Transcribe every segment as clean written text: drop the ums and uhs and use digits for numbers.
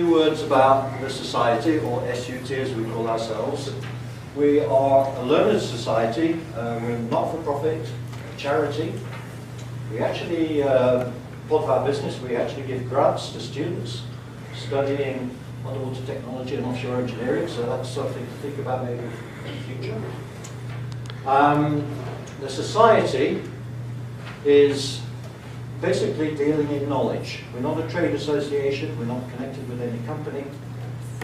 few words about the society, or SUT as we call ourselves. We are a learned society. We're not-for-profit, a charity. We actually, part of our business, we actually give grants to students studying underwater technology and offshore engineering, so that's something to think about maybe in the future. The society is basically dealing in knowledge. We're not a trade association, we're not connected with any company.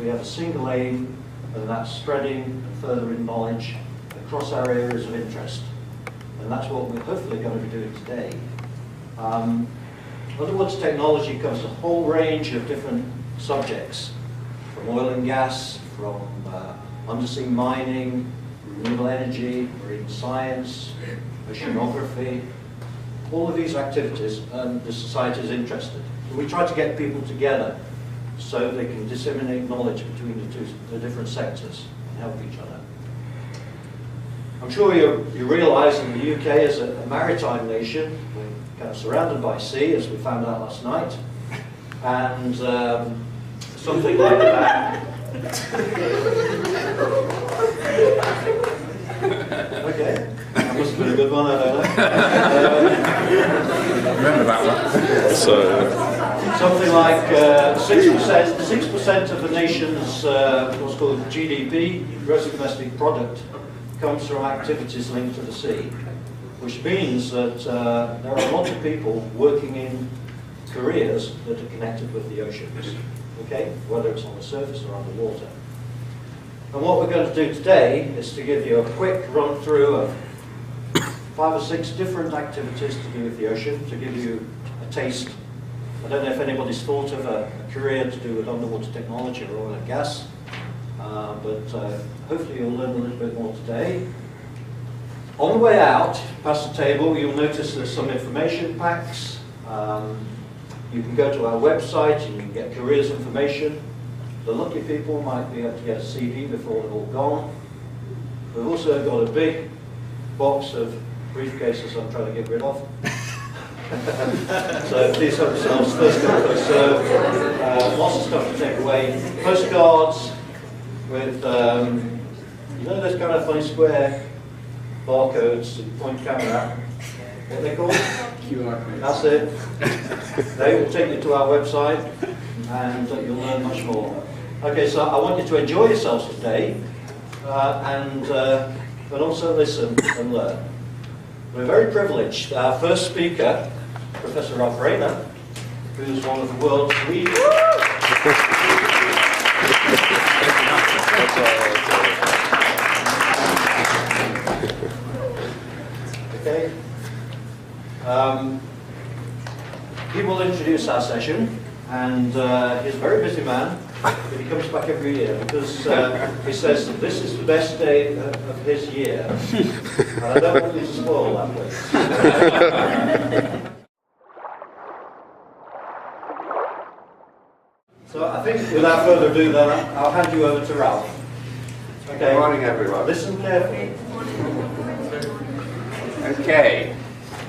We have a single aim, and that's spreading and furthering knowledge across our areas of interest. And that's what we're hopefully going to be doing today. Underwater technology covers a whole range of different subjects, from oil and gas, from undersea mining, renewable energy, marine science, oceanography, all of these activities, and the society is interested. We try to get people together so they can disseminate knowledge between the different sectors and help each other. I'm sure you realise in the UK as a maritime nation, we're kind of surrounded by sea, as we found out last night, and something like that. Okay, that must have been a good one, I don't know. Remember that one. So. Something like 6% of the nation's what's called GDP, gross domestic product, comes from activities linked to the sea, which means that there are a lot of people working in careers that are connected with the oceans, okay, whether it's on the surface or underwater. And what we're going to do today is to give you a quick run through of 5 or 6 different activities to do with the ocean, to give you a taste. I don't know if anybody's thought of a career to do with underwater technology or oil and gas, but hopefully you'll learn a little bit more today. On the way out, past the table, you'll notice there's some information packs. You can go to our website and you can get careers information. The lucky people might be able to get a CD before they're all gone. We've also got a big box of briefcases I'm trying to get rid of. So please help yourselves, first come, first serve. Lots of stuff to take away. Postcards with, you know those kind of funny square barcodes that point camera at? What are they called? QR codes. That's it. They will take you to our website and you'll learn much more. Okay, so I want you to enjoy yourselves today but also listen and learn. We're very privileged. Our first speaker, Professor Rayner, who's one of the world's leading okay. He will introduce our session, and he's a very busy man, but he comes back every year because he says that this is the best day of his year, and I don't want you to spoil that place. So I think without further ado then, I'll hand you over to Ralph. Okay. Good morning everyone. Listen carefully. Okay,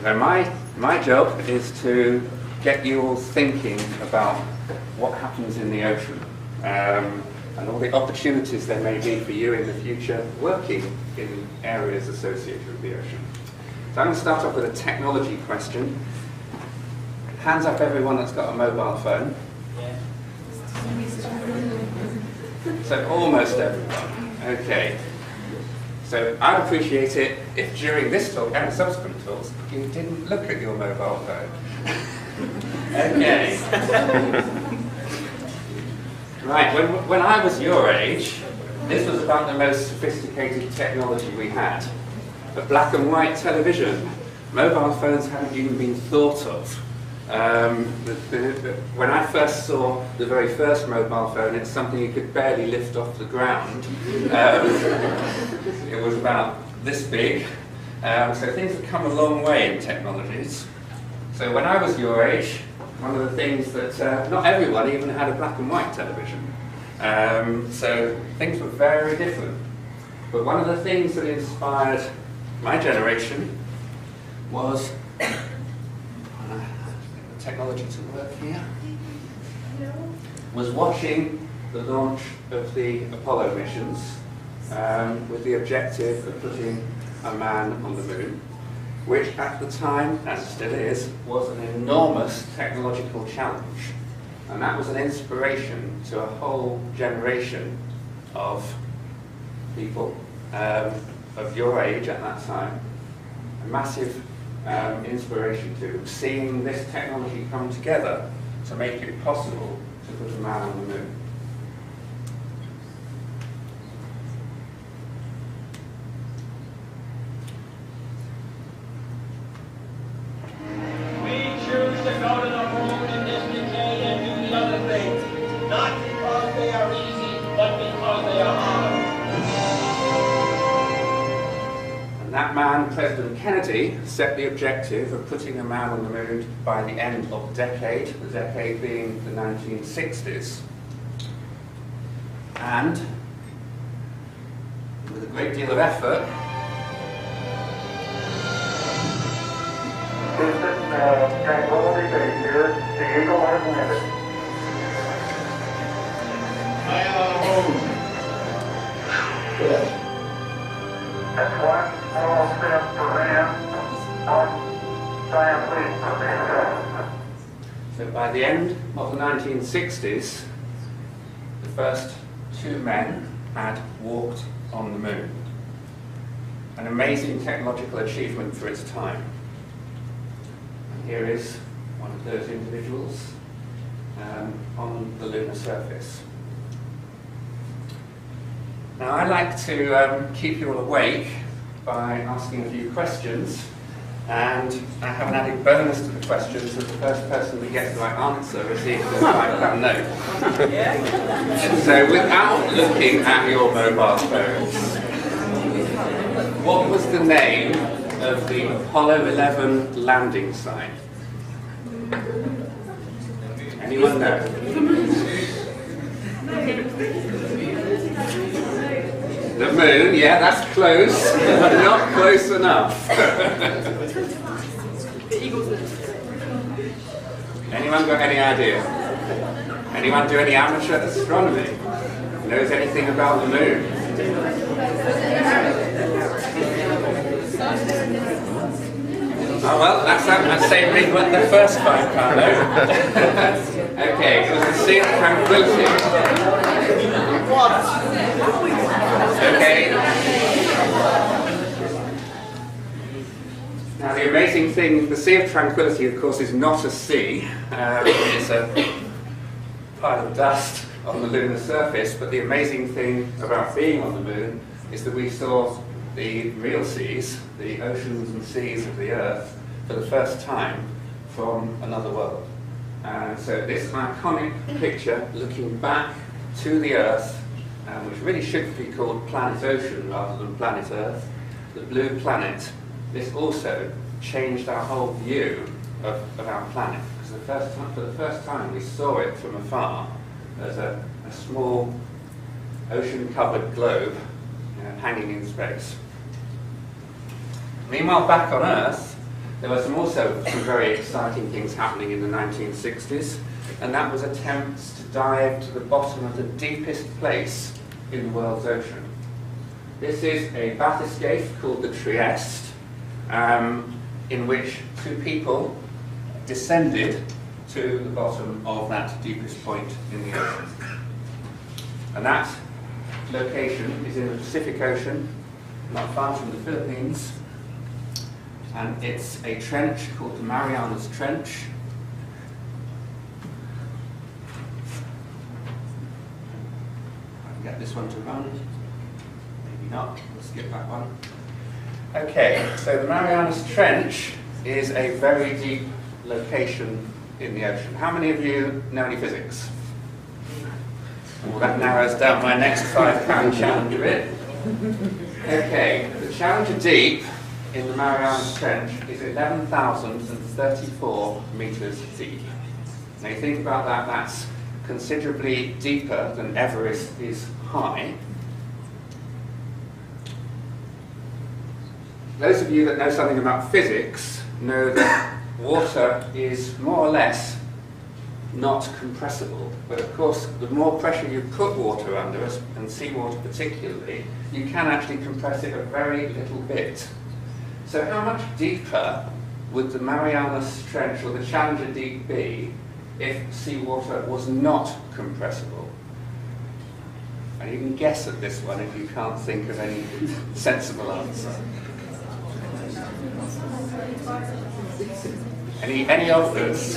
now my job is to get you all thinking about what happens in the ocean and all the opportunities there may be for you in the future working in areas associated with the ocean. So I'm going to start off with a technology question. Hands up everyone that's got a mobile phone. So almost everyone. Okay. So I'd appreciate it if during this talk and subsequent talks you didn't look at your mobile phone. Okay. Right, when I was your age, this was about the most sophisticated technology we had. A black and white television. Mobile phones hadn't even been thought of. When I first saw the very first mobile phone, it's something you could barely lift off the ground. It was about this big. So things have come a long way in technologies. So when I was your age, one of the things that not everyone even had a black and white television. So things were very different. But one of the things that inspired my generation was technology to work here. was watching the launch of the Apollo missions with the objective of putting a man on the moon, which at the time, and still is, was an enormous technological challenge. And that was an inspiration to a whole generation of people of your age at that time. A massive inspiration to seeing this technology come together to make it possible to put a man on the moon. President Kennedy set the objective of putting a man on the moon by the end of the decade being the 1960s. And with a great deal of effort, Tranquility Base here, the Eagle has landed. I am on the moon. Yes. That's one small step for man, one giant leap for mankind. so by the end of the 1960s, the first two men had walked on the moon. An amazing technological achievement for its time. And here is one of those individuals on the lunar surface. Now, I like to keep you all awake by asking a few questions, and I have an added bonus to the questions that the first person that gets the right answer receives a £5 note. And so, without looking at your mobile phones, what was the name of the Apollo 11 landing site? Anyone know? The moon, yeah, that's close, but not close enough. Anyone got any idea? Anyone do any amateur astronomy? Knows anything about the moon? Oh well, that's saved me with the first £5 note. Okay, it was the Sea of Tranquility. Okay. Now the amazing thing, the Sea of Tranquility, of course, is not a sea. It's a pile of dust on the lunar surface, but the amazing thing about being on the moon is that we saw the real seas, the oceans and seas of the Earth, for the first time from another world. And so this iconic picture looking back to the Earth, which really should be called Planet Ocean rather than Planet Earth, the blue planet, this also changed our whole view of our planet. Because for the first time we saw it from afar as a small ocean-covered globe hanging in space. Meanwhile, back on Earth, there were also some very exciting things happening in the 1960s, and that was attempts to dive to the bottom of the deepest place in the world's ocean. This is a bathyscaphe called the Trieste, in which two people descended to the bottom of that deepest point in the ocean. And that location is in the Pacific Ocean, not far from the Philippines, and it's a trench called the Marianas Trench. I can get this one to run, maybe not, we'll skip that one. Okay, so the Marianas Trench is a very deep location in the ocean. How many of you know any physics? Well, that narrows down my next £5 challenge a bit. Okay, the Challenger Deep in the Marianas Trench is 11,034 metres deep. Now you think about that, that's considerably deeper than Everest is high. Those of you that know something about physics know that water is more or less not compressible. But of course, the more pressure you put water under, and seawater particularly, you can actually compress it a very little bit. So how much deeper would the Marianas Trench or the Challenger Deep be if seawater was not compressible? And you can guess at this one if you can't think of any sensible answer. Any offers?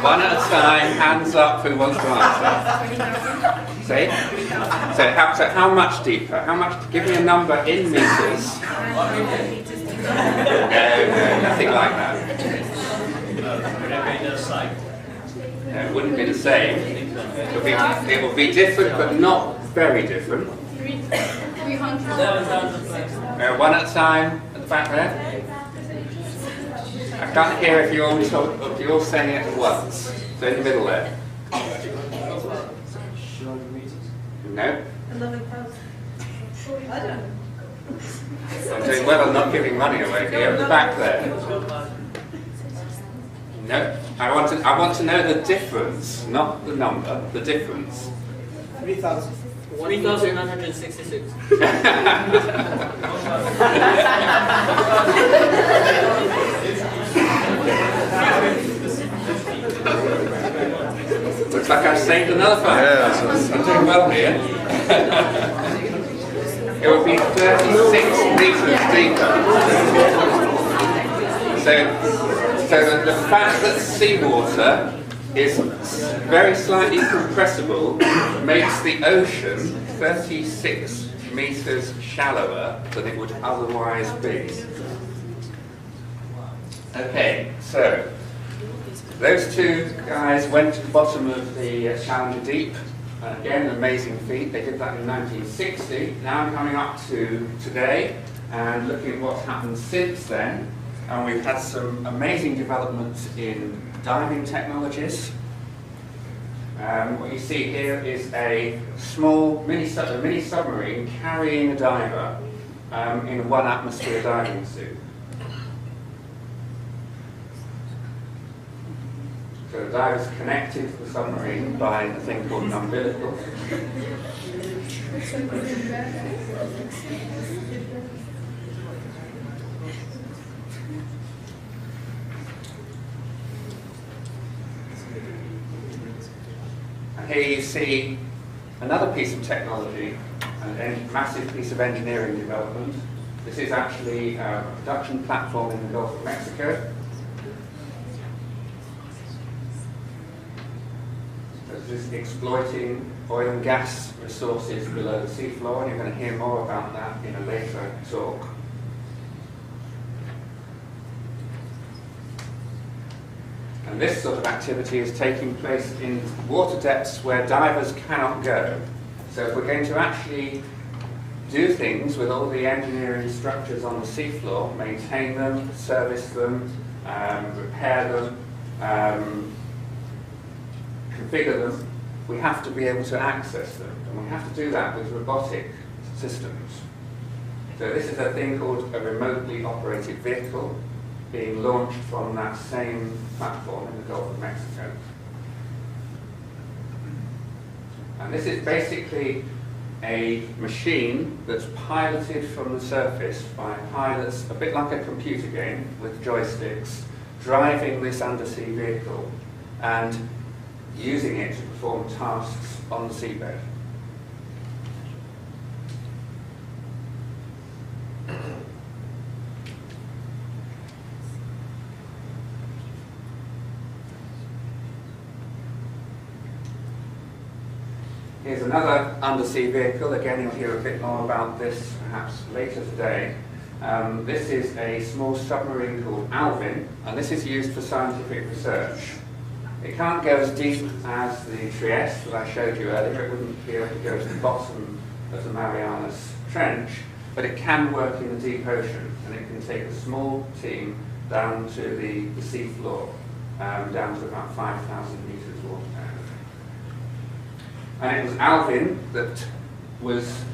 One at a time, hands up, who wants to answer? See? So how much deeper? How much? Give me a number in meters. No, nothing like that. No, it wouldn't be the same. It would be different, but not very different. 300. One at a time, at the back there. I can't hear if you're all saying it at once. So in the middle there. No? 11,000. I don't know. I'm doing well on not giving money away here. At the back there. No? I want to know the difference, not the number, the difference. 3,000. 3,966. Looks like I've saved another five. Yeah, I'm doing well here. It would be 36 metres deeper. So the fact that seawater is very slightly compressible makes the ocean 36 metres shallower than it would otherwise be. Okay, so those two guys went to the bottom of the Challenger Deep. Again, an amazing feat. They did that in 1960. Now I'm coming up to today and looking at what's happened since then. And we've had some amazing developments in diving technologies. What you see here is a small mini submarine carrying a diver in a 1 atmosphere diving suit. So the diver's connected to the submarine by a thing called an umbilical. And here you see another piece of technology, a massive piece of engineering development. This is actually a production platform in the Gulf of Mexico. This is exploiting oil and gas resources below the seafloor, and you're going to hear more about that in a later talk. And this sort of activity is taking place in water depths where divers cannot go. So if we're going to actually do things with all the engineering structures on the seafloor, maintain them, service them, repair them, configure them, we have to be able to access them, and we have to do that with robotic systems. So this is a thing called a remotely operated vehicle being launched from that same platform in the Gulf of Mexico. And this is basically a machine that's piloted from the surface by pilots, a bit like a computer game with joysticks, driving this undersea vehicle and using it to perform tasks on the seabed. Here's another undersea vehicle. Again, you'll hear a bit more about this perhaps later today. This is a small submarine called Alvin, and this is used for scientific research. It can't go as deep as the Trieste that I showed you earlier. It wouldn't be able to go to the bottom of the Marianas Trench, but it can work in the deep ocean, and it can take a small team down to the sea floor, down to about 5,000 meters water down. And it was Alvin that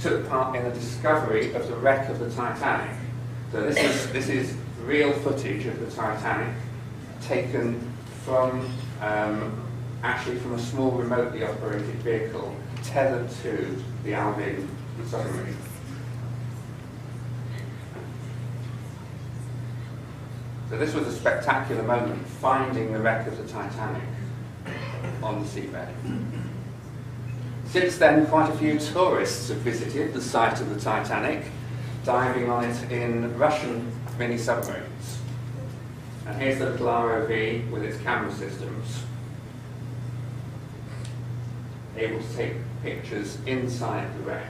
took part in the discovery of the wreck of the Titanic. So this is real footage of the Titanic taken from actually from a small remotely operated vehicle tethered to the Alvin submarine. So this was a spectacular moment, finding the wreck of the Titanic on the seabed. Since then, quite a few tourists have visited the site of the Titanic, diving on it in Russian mini-submarines. And here's the little ROV with its camera systems, able to take pictures inside the wreck.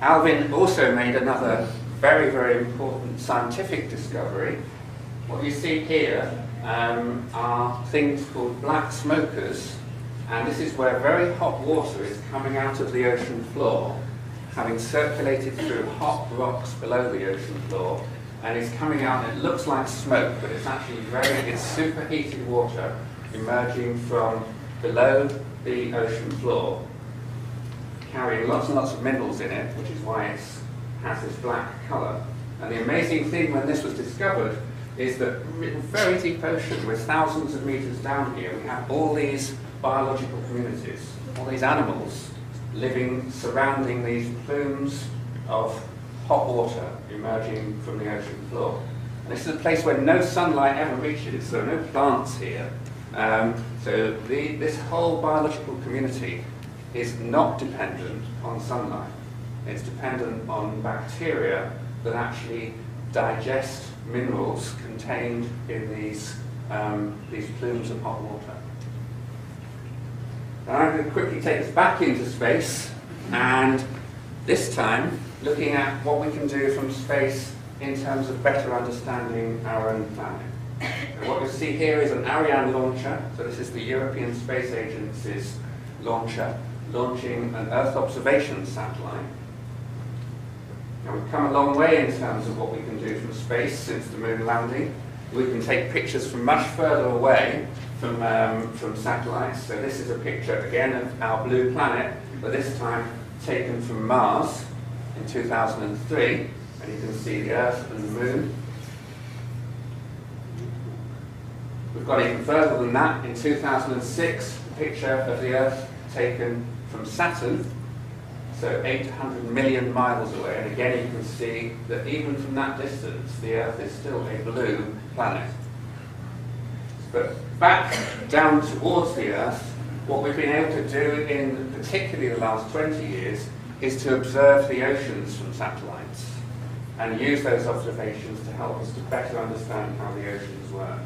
Alvin also made another very, very important scientific discovery. What you see here are things called black smokers, and this is where very hot water is coming out of the ocean floor, having circulated through hot rocks below the ocean floor, and it's coming out, and it looks like smoke, but it's actually it's superheated water emerging from below the ocean floor, carrying lots and lots of minerals in it, which is why it has this black colour. And the amazing thing when this was discovered is that in a very deep ocean, we're thousands of metres down here, we have all these biological communities, all these animals living surrounding these plumes of hot water emerging from the ocean floor. And this is a place where no sunlight ever reaches, so no plants here. This whole biological community is not dependent on sunlight. It's dependent on bacteria that actually digest minerals contained in these plumes of hot water. Now I'm going to quickly take us back into space, and this time looking at what we can do from space in terms of better understanding our own planet. And what you'll see here is an Ariane launcher. So this is the European Space Agency's launcher, launching an Earth observation satellite. Now we've come a long way in terms of what we can do from space since the moon landing. We can take pictures from much further away from satellites. So this is a picture again of our blue planet, but this time taken from Mars in 2003, and you can see the Earth and the moon. We've got even further than that. In 2006, a picture of the Earth taken from Saturn, so 800 million miles away, and again you can see that even from that distance the Earth is still a blue planet. But back down towards the Earth, what we've been able to do in particularly the last 20 years is to observe the oceans from satellites and use those observations to help us to better understand how the oceans work.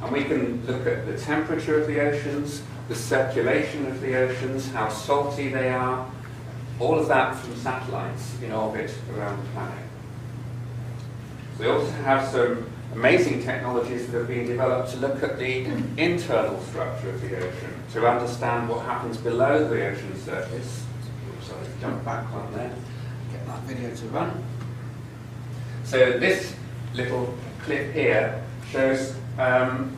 And we can look at the temperature of the oceans, the circulation of the oceans, how salty they are, all of that from satellites in orbit around the planet. We also have some amazing technologies that have been developed to look at the internal structure of the ocean, to understand what happens below the ocean surface. Oops, I'll jump back on there, get that video to run. So this little clip here shows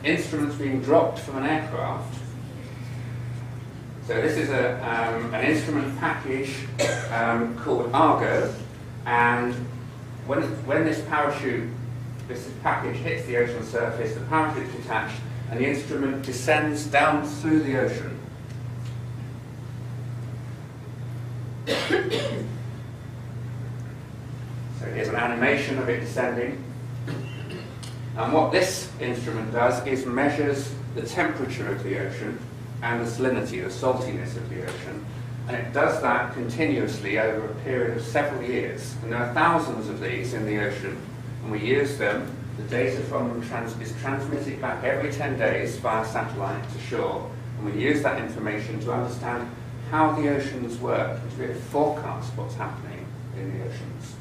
instruments being dropped from an aircraft. So this is an instrument package called Argo, and when this package hits the ocean surface, the parachute is detached, and the instrument descends down through the ocean. So here's an animation of it descending. And what this instrument does is measures the temperature of the ocean and the salinity, the saltiness of the ocean. And it does that continuously over a period of several years. And there are thousands of these in the ocean, and we use them. The data from them is transmitted back every 10 days via satellite to shore, and we use that information to understand how the oceans work, and to really forecast what's happening in the oceans.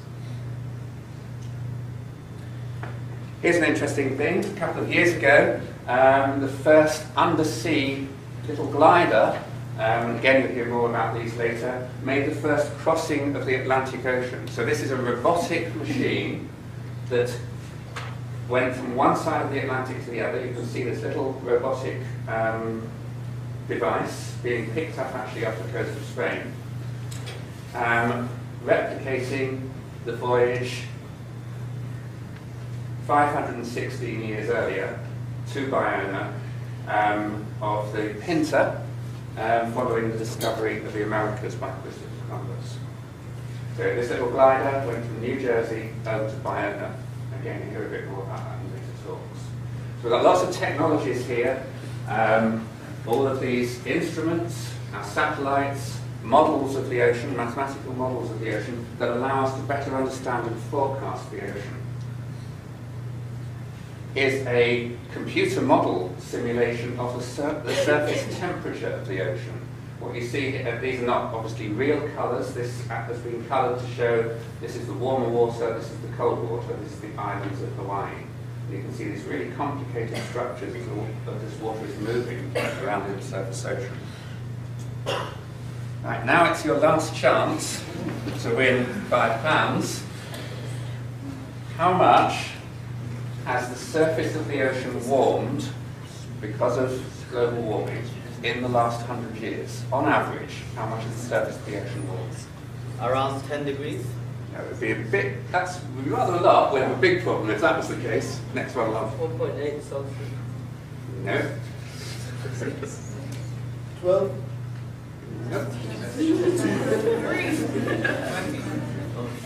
Here's an interesting thing. A couple of years ago, the first undersea little glider, again you'll hear more about these later, made the first crossing of the Atlantic Ocean. So this is a robotic machine that went from one side of the Atlantic to the other. You can see this little robotic device being picked up actually off the coast of Spain, replicating the voyage 516 years earlier to Bayona of the Pinta, following the discovery of the Americas by Christopher Columbus. So this little glider went from New Jersey over to Bayona. Again, you'll hear a bit more about that in later talks. So we've got lots of technologies here. All of these instruments, our satellites, models of the ocean, mathematical models of the ocean, that allow us to better understand and forecast the ocean. Here's a computer model simulation of the surface temperature of the ocean. What you see here, these are not obviously real colours. This has been coloured to show this is the warmer water, this is the cold water, this is the islands of Hawaii. And you can see these really complicated structures that this water is moving around in the surface ocean. Right, now it's your last chance to win £5. How much has the surface of the ocean warmed because of global warming in the last 100 years? On average, how much has the surface of the ocean warmed? Around 10 degrees. That would be a bit, that would be rather a lot. We'd have a big problem if that was the case. Next one, love. 1.8 Celsius. No. 12? No.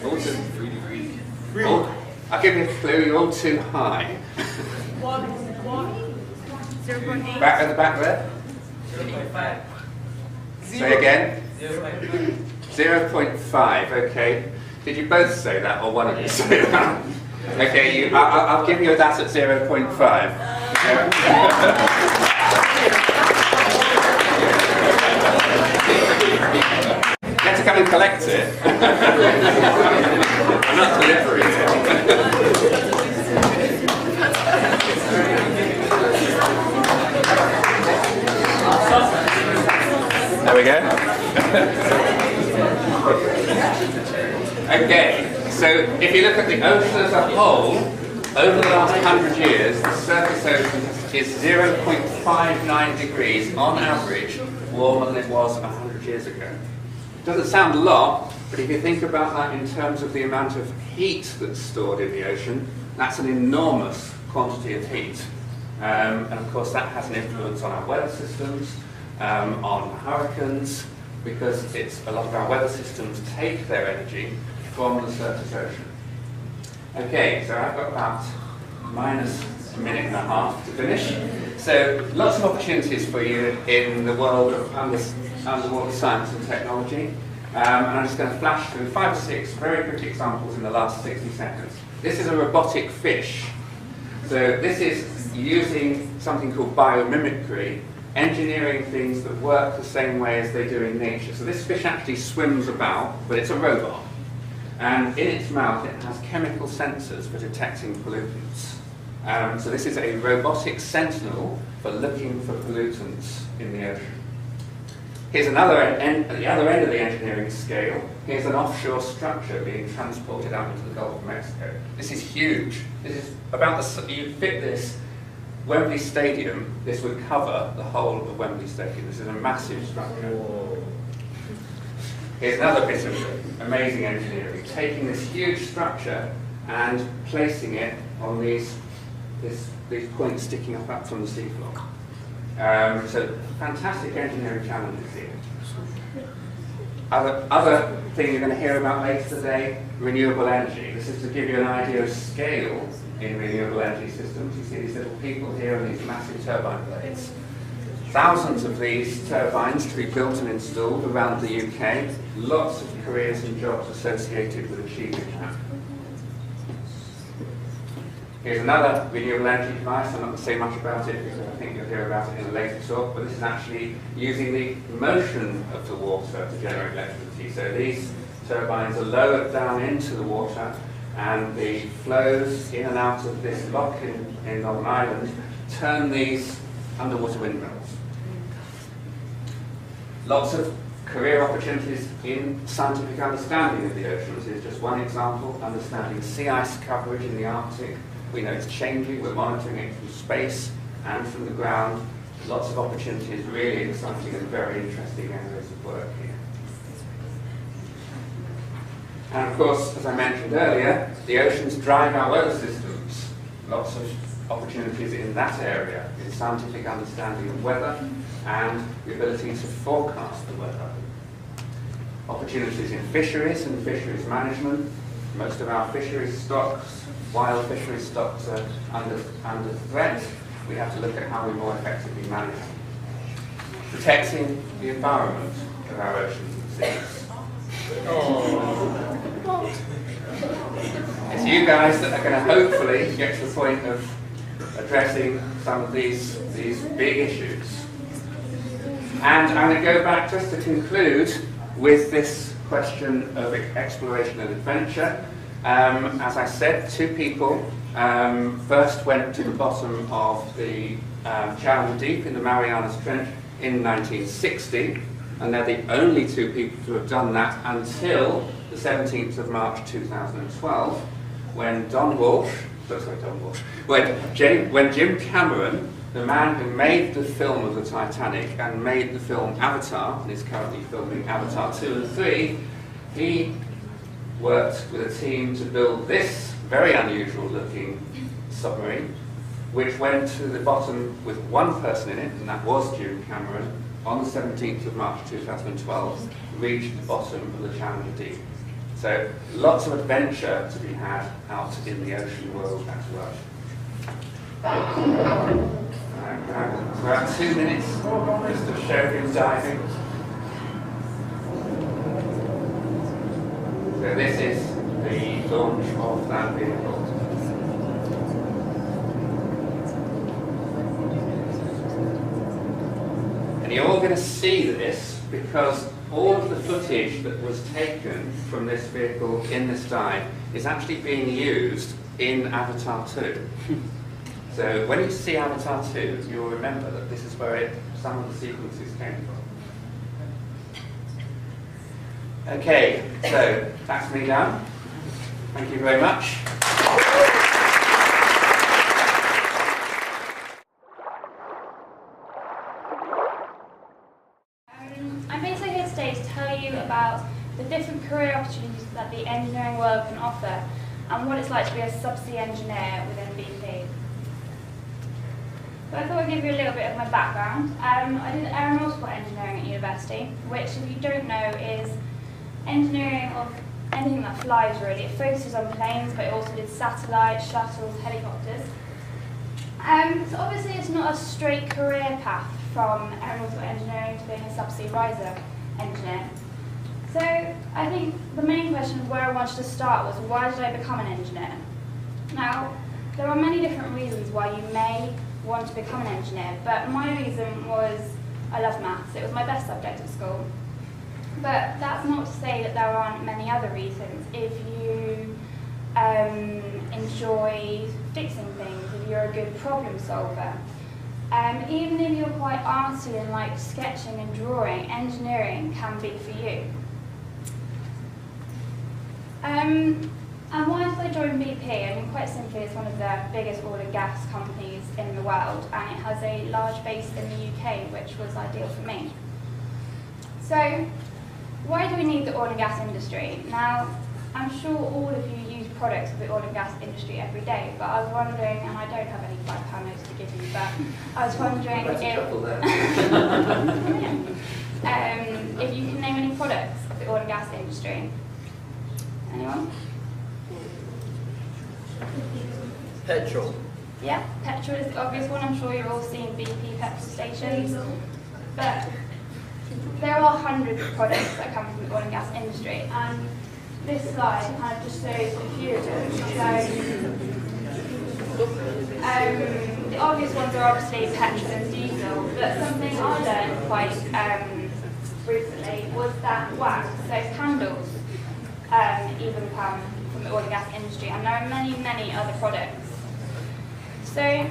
All too, 3 degrees. I'll give you a clue, you're all too high. 0.8. Back at the back there. 0.5. Say again. 0.5. 0.5, okay. Did you both say that, or one of you say that? Okay, I'll give you that at 0.5. You have to come and collect it. I'm not delivering it. There we go. Okay, so if you look at the ocean as a whole, over the last 100 years, the surface ocean is 0.59 degrees on average warmer than it was 100 years ago. It doesn't sound a lot, but if you think about that in terms of the amount of heat that's stored in the ocean, that's an enormous quantity of heat. And of course that has an influence on our weather systems, on hurricanes, because a lot of our weather systems take their energy from the surface ocean. Okay, so I've got about minus a minute and a half to finish. So lots of opportunities for you in the world of underwater science and technology. And I'm just going to flash through 5 or 6 very quick examples in the last 60 seconds. This is a robotic fish. So this is using something called biomimicry, engineering things that work the same way as they do in nature. So this fish actually swims about, but it's a robot. And in its mouth it has chemical sensors for detecting pollutants. So this is a robotic sentinel for looking for pollutants in the ocean. Here's another end, at the other end of the engineering scale, here's an offshore structure being transported out into the Gulf of Mexico. This is huge. This is about you fit this Wembley Stadium, this would cover the whole of Wembley Stadium. This is a massive structure. Whoa. Here's another bit of amazing engineering, taking this huge structure and placing it on these points sticking up from the seafloor. So fantastic engineering challenges here. Other thing you're going to hear about later today, renewable energy. This is to give you an idea of scale in renewable energy systems. You see these little people here and these massive turbine blades. Thousands of these turbines to be built and installed around the UK. Lots of careers and jobs associated with achieving that. Here's another renewable energy device. I'm not going to say much about it because I think you'll hear about it in a later talk, but this is actually using the motion of the water to generate electricity. So these turbines are lowered down into the water and the flows in and out of this lock in Northern Ireland turn these underwater windmills. Lots of career opportunities in scientific understanding of the oceans. Here's just one example, understanding sea ice coverage in the Arctic, We know it's changing. We're monitoring it from space and from the ground. Lots of opportunities, really exciting and very interesting areas of work here. And of course, as I mentioned earlier, the oceans drive our weather systems. Lots of opportunities in that area, in scientific understanding of weather and the ability to forecast the weather. Opportunities in fisheries and fisheries management. Most of our fisheries stocks, wild fisheries stocks, are under threat. We have to look at how we more effectively manage them. Protecting the environment of our oceans and seas. It's you guys that are going to hopefully get to the point of addressing some of these big issues. And I'm going to go back just to conclude with this question of exploration and adventure. As I said, two people first went to the bottom of the Challenger Deep in the Marianas Trench in 1960, and they're the only two people to have done that until the 17th of March 2012, when when Jim Cameron, the man who made the film of the Titanic and made the film Avatar, and is currently filming Avatar 2 and 3, he worked with a team to build this very unusual looking submarine, which went to the bottom with one person in it, and that was Jim Cameron, on the 17th of March 2012, reached the bottom of the Challenger Deep. So lots of adventure to be had out in the ocean world as well. About 2 minutes just to show him diving. So this is the launch of that vehicle. And you're all going to see this because all of the footage that was taken from this vehicle in this dive is actually being used in Avatar 2. So when you see Avatar 2, you'll remember that this is where some of the sequences came from. Okay, so that's me done. Thank you very much. I'm basically here today to tell you about the different career opportunities that the engineering world can offer and what it's like to be a subsea engineer within BP. So I thought I'd give you a little bit of my background. I did aeronautical engineering at university, which, if you don't know, is engineering of anything that flies, really. It focuses on planes, but it also did satellites, shuttles, helicopters. So obviously it's not a straight career path from aeronautical engineering to being a subsea riser engineer. So I think the main question of where I wanted to start was, why did I become an engineer? Now, there are many different reasons why you may want to become an engineer, but my reason was I love maths. It was my best subject at school. But that's not to say that there aren't many other reasons. If you enjoy fixing things, if you're a good problem solver, even if you're quite artsy and like sketching and drawing, engineering can be for you. And why did I join BP? I mean, quite simply, it's one of the biggest oil and gas companies in the world, and it has a large base in the UK, which was ideal for me. So, why do we need the oil and gas industry? Now, I'm sure all of you use products of the oil and gas industry every day, but I was wondering, and I don't have any £5 notes to give you, but I was wondering if you can name any products of the oil and gas industry. Anyone? Petrol. Yeah, petrol is the obvious one. I'm sure you're all seeing BP petrol stations. But there are hundreds of products that come from the oil and gas industry, and this slide kind of just shows a few of them. So, the obvious ones are obviously petrol and diesel, but something I learned quite recently was that wax, so candles, even come from the oil and gas industry, and there are many, many other products. So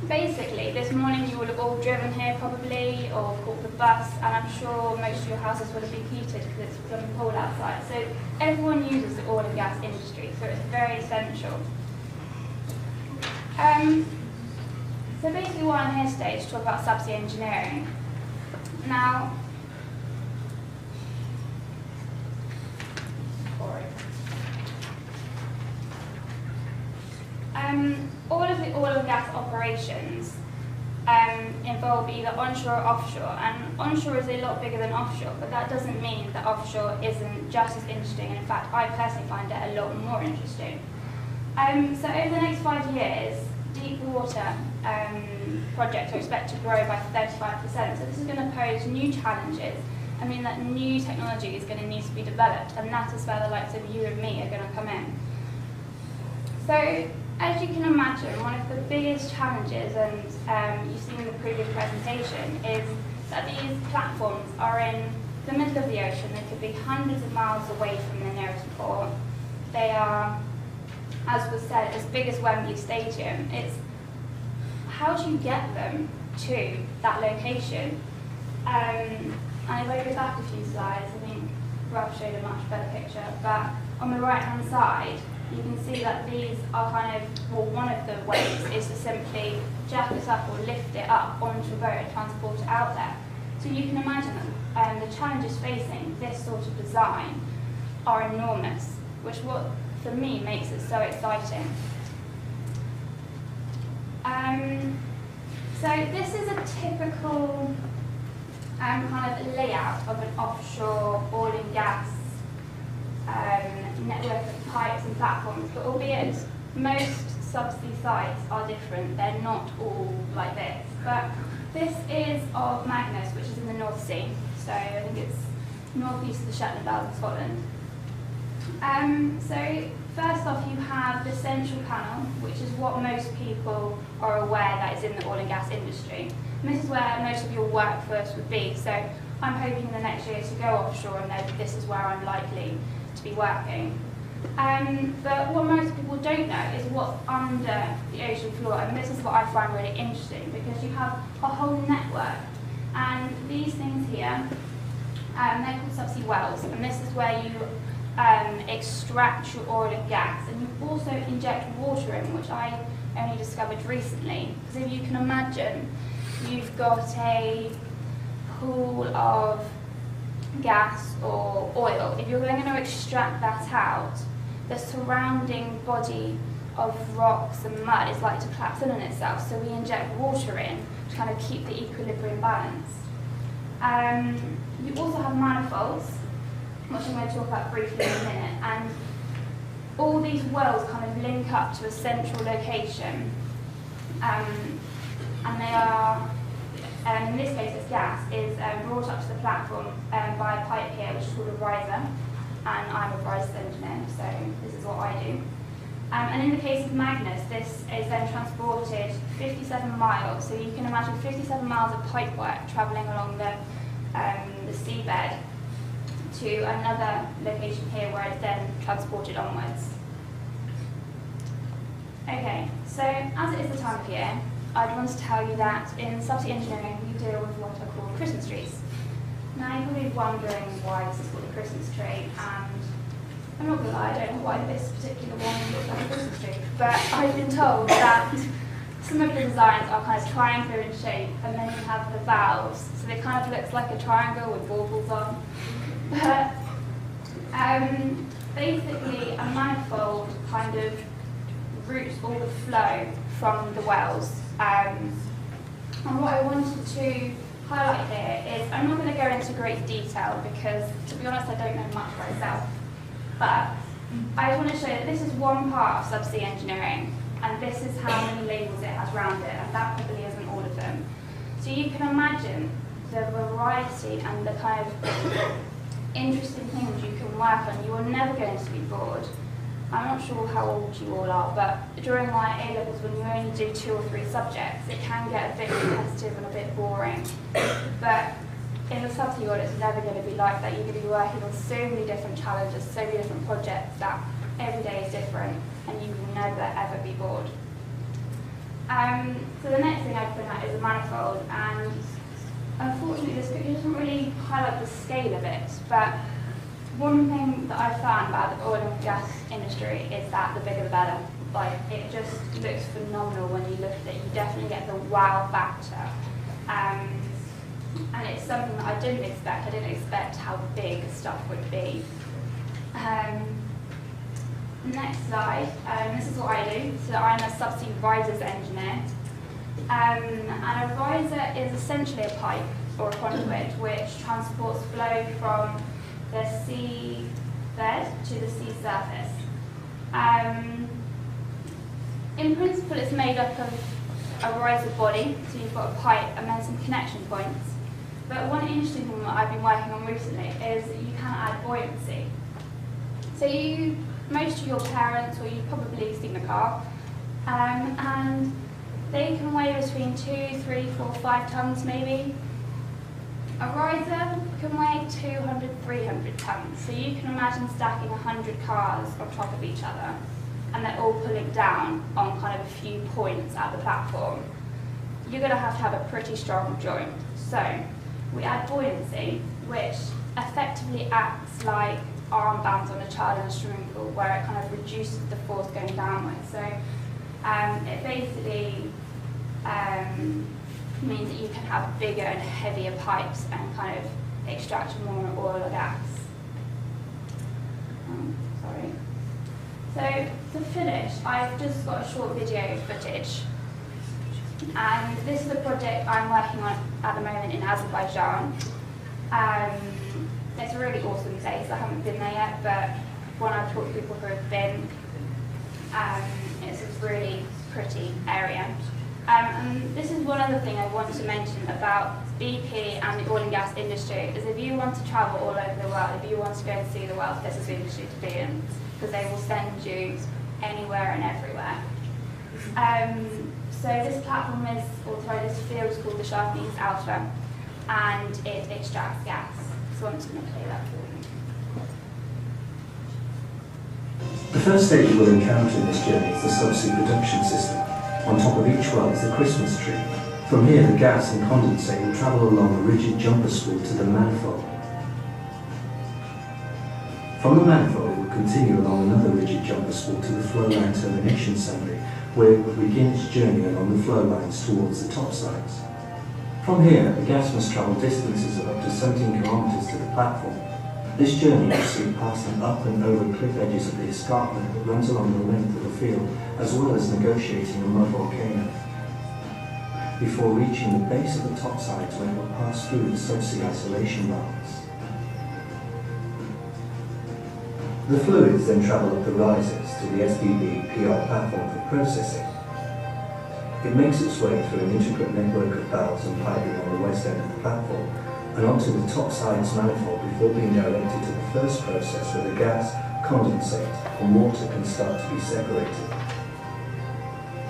basically, this morning you will have all driven here probably, or caught the bus, and I'm sure most of your houses will have been heated because it's blooming cold outside. So everyone uses the oil and gas industry, so it's very essential. So basically what I'm here today is to talk about subsea engineering. Now, all of the oil and gas operations involve either onshore or offshore, and onshore is a lot bigger than offshore, but that doesn't mean that offshore isn't just as interesting, and in fact I personally find it a lot more interesting. So over the next 5 years, deep water projects are expected to grow by 35%, so this is going to pose new challenges. I mean that new technology is going to need to be developed, and that is where the likes of you and me are going to come in. So, as you can imagine, one of the biggest challenges, and you've seen in the previous presentation, is that these platforms are in the middle of the ocean. They could be hundreds of miles away from the nearest port. They are, as was said, as big as Wembley Stadium. It's how do you get them to that location? And if I go back a few slides, I think Rob showed a much better picture, but on the right-hand side, you can see that these are kind of, well, one of the ways is to simply jack it up or lift it up onto a boat and transport it out there. So you can imagine that the challenges facing this sort of design are enormous, which for me makes it so exciting. So this is a typical kind of layout of an offshore oil and gas network of pipes and platforms, but albeit most subsea sites are different, they're not all like this. But this is of Magnus, which is in the North Sea, so I think it's northeast of the Shetland Isles in Scotland. So first off, you have the central panel, which is what most people are aware that is in the oil and gas industry. And this is where most of your workforce would be, so I'm hoping in the next year to go offshore, and then this is where I'm likely to be working. But what most people don't know is what's under the ocean floor, and this is what I find really interesting, because you have a whole network, and these things here, they're called subsea wells, and this is where you extract your oil and gas, and you also inject water in, which I only discovered recently. Because if you can imagine, you've got a pool of gas or oil. If you're going to extract that out, the surrounding body of rocks and mud is like to collapse in on itself, so we inject water in to kind of keep the equilibrium balance. You also have manifolds, which I'm going to talk about briefly in a minute, and all these wells kind of link up to a central location, and they are, in this case it's gas, is brought up to the platform by a pipe here, which is called a riser, and I'm a riser engineer, so this is what I do. And in the case of Magnus, this is then transported 57 miles, so you can imagine 57 miles of pipework travelling along the seabed to another location here where it's then transported onwards. Okay, so as it is the time of year, I'd want to tell you that in subsea engineering we deal with what are called Christmas trees. Now you're probably wondering why this is called a Christmas tree, and I'm not going to lie, I don't know why this particular one looks like a Christmas tree, but I've been told that some of the designs are kind of triangular in shape, and then you have the valves, so it kind of looks like a triangle with baubles on. But basically a manifold kind of routes all the flow from the wells. And what I wanted to highlight here is, I'm not going to go into great detail because, to be honest, I don't know much myself. But I want to show that this is one part of subsea engineering, and this is how many labels it has around it, and that probably isn't all of them. So you can imagine the variety and the kind of interesting things you can work on. You are never going to be bored. I'm not sure how old you all are, but during my A-levels, when you only do 2 or 3 subjects, it can get a bit repetitive and a bit boring. But in the subsea world, it's never going to be like that. You're going to be working on so many different challenges, so many different projects that every day is different, and you will never ever be bored. So the next thing I'd point out is a manifold, and unfortunately this picture doesn't really highlight the scale of it, but one thing that I've found about the oil and gas industry is that the bigger the better. like, it just looks phenomenal when you look at it. You definitely get the wow factor. And it's something that I didn't expect. I didn't expect how big stuff would be. Next slide. This is what I do. So I'm a subsea risers engineer. And a riser is essentially a pipe or a conduit which transports flow from the sea bed to the sea surface. In principle, it's made up of a riser body, so you've got a pipe and then some connection points. But one interesting thing that I've been working on recently is you can add buoyancy. So most of your parents, or you've probably seen a car, and they can weigh between 2, 3, 4, 5 tons maybe. A riser can weigh 200, 300 tons. So you can imagine stacking 100 cars on top of each other, and they're all pulling down on kind of a few points at the platform. You're going to have a pretty strong joint. So we add buoyancy, which effectively acts like armbands on a child in a swimming pool, where it kind of reduces the force going downwards. So it basically means that you can have bigger and heavier pipes and kind of extract more oil or gas. So to finish, I've just got a short video footage. And this is a project I'm working on at the moment in Azerbaijan. It's a really awesome place. I haven't been there yet, but when I've talked to people who have been, it's a really pretty area. And this is one other thing I want to mention about BP and the oil and gas industry, is if you want to travel all over the world, if you want to go and see the world, this is the industry to be in, because they will send you anywhere and everywhere. So this platform is, or sorry, this field is called the Sharpness Alpha, and it extracts gas. So I'm just going to play that for you. The first stage you will encounter in this journey is the subsea production system. On top of each well is the Christmas tree. From here, the gas and condensate will travel along a rigid jumper spool to the manifold. From the manifold, it will continue along another rigid jumper spool to the flow line termination assembly, where it will begin its journey along the flow lines towards the top sides. From here, the gas must travel distances of up to 17 kilometres to the platform. This journey will see passing up and over cliff edges of the escarpment that runs along the length of the field, as well as negotiating a mud volcano, before reaching the base of the top sides, where it will pass through the subsea isolation valves. The fluids then travel up the risers to the SBB PR platform for processing. It makes its way through an intricate network of valves and piping on the west end of the platform and onto the top sides manifold before being directed to the first process, where the gas, condensate and water can start to be separated.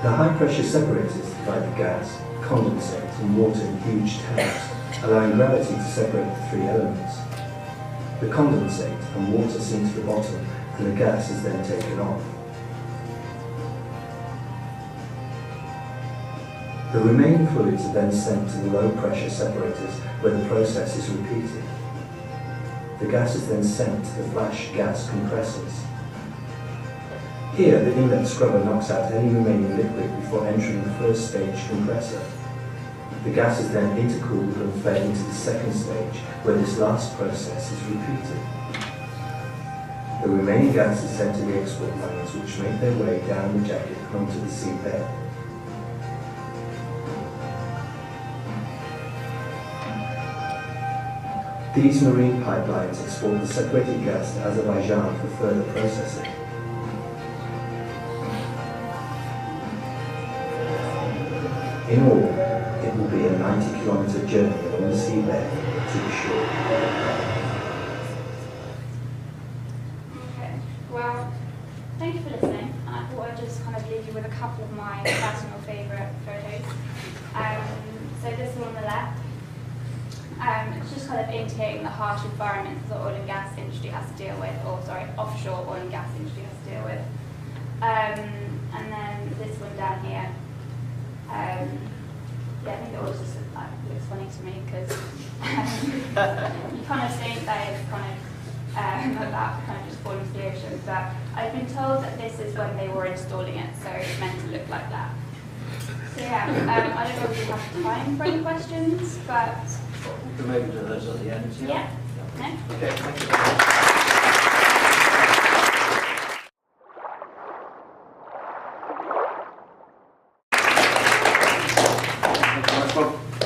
The high pressure separators divide the gas, condensate and water in huge tanks, allowing gravity to separate the three elements. The condensate and water sink to the bottom, and the gas is then taken off. The remaining fluids are then sent to the low pressure separators, where the process is repeated. The gas is then sent to the flash gas compressors. Here, the inlet scrubber knocks out any remaining liquid before entering the first stage compressor. The gas is then intercooled and fed into the second stage, where this last process is repeated. The remaining gas is sent to the export lines, which make their way down the jacket and onto the seabed. These marine pipelines export the separated gas to Azerbaijan for further processing. In all, it will be a 90-kilometre journey along the seabed to the shore. Okay, well, thank you for listening. And I thought I'd just kind of leave you with a couple of my personal favourite photos. So this one on the left. It's just kind of indicating the harsh environments that oil and gas industry has to deal with, or sorry, offshore oil and gas industry has to deal with. And then this one down here. Yeah, I think it always just looks funny to me, because you kind of think that it's kind of about kind of just falling to the ocean, but I've been told that this is when they were installing it, so it's meant to look like that. So yeah, I don't know if we have time for any questions, but... We can maybe do those at the end. Yeah. No? Okay, thank you.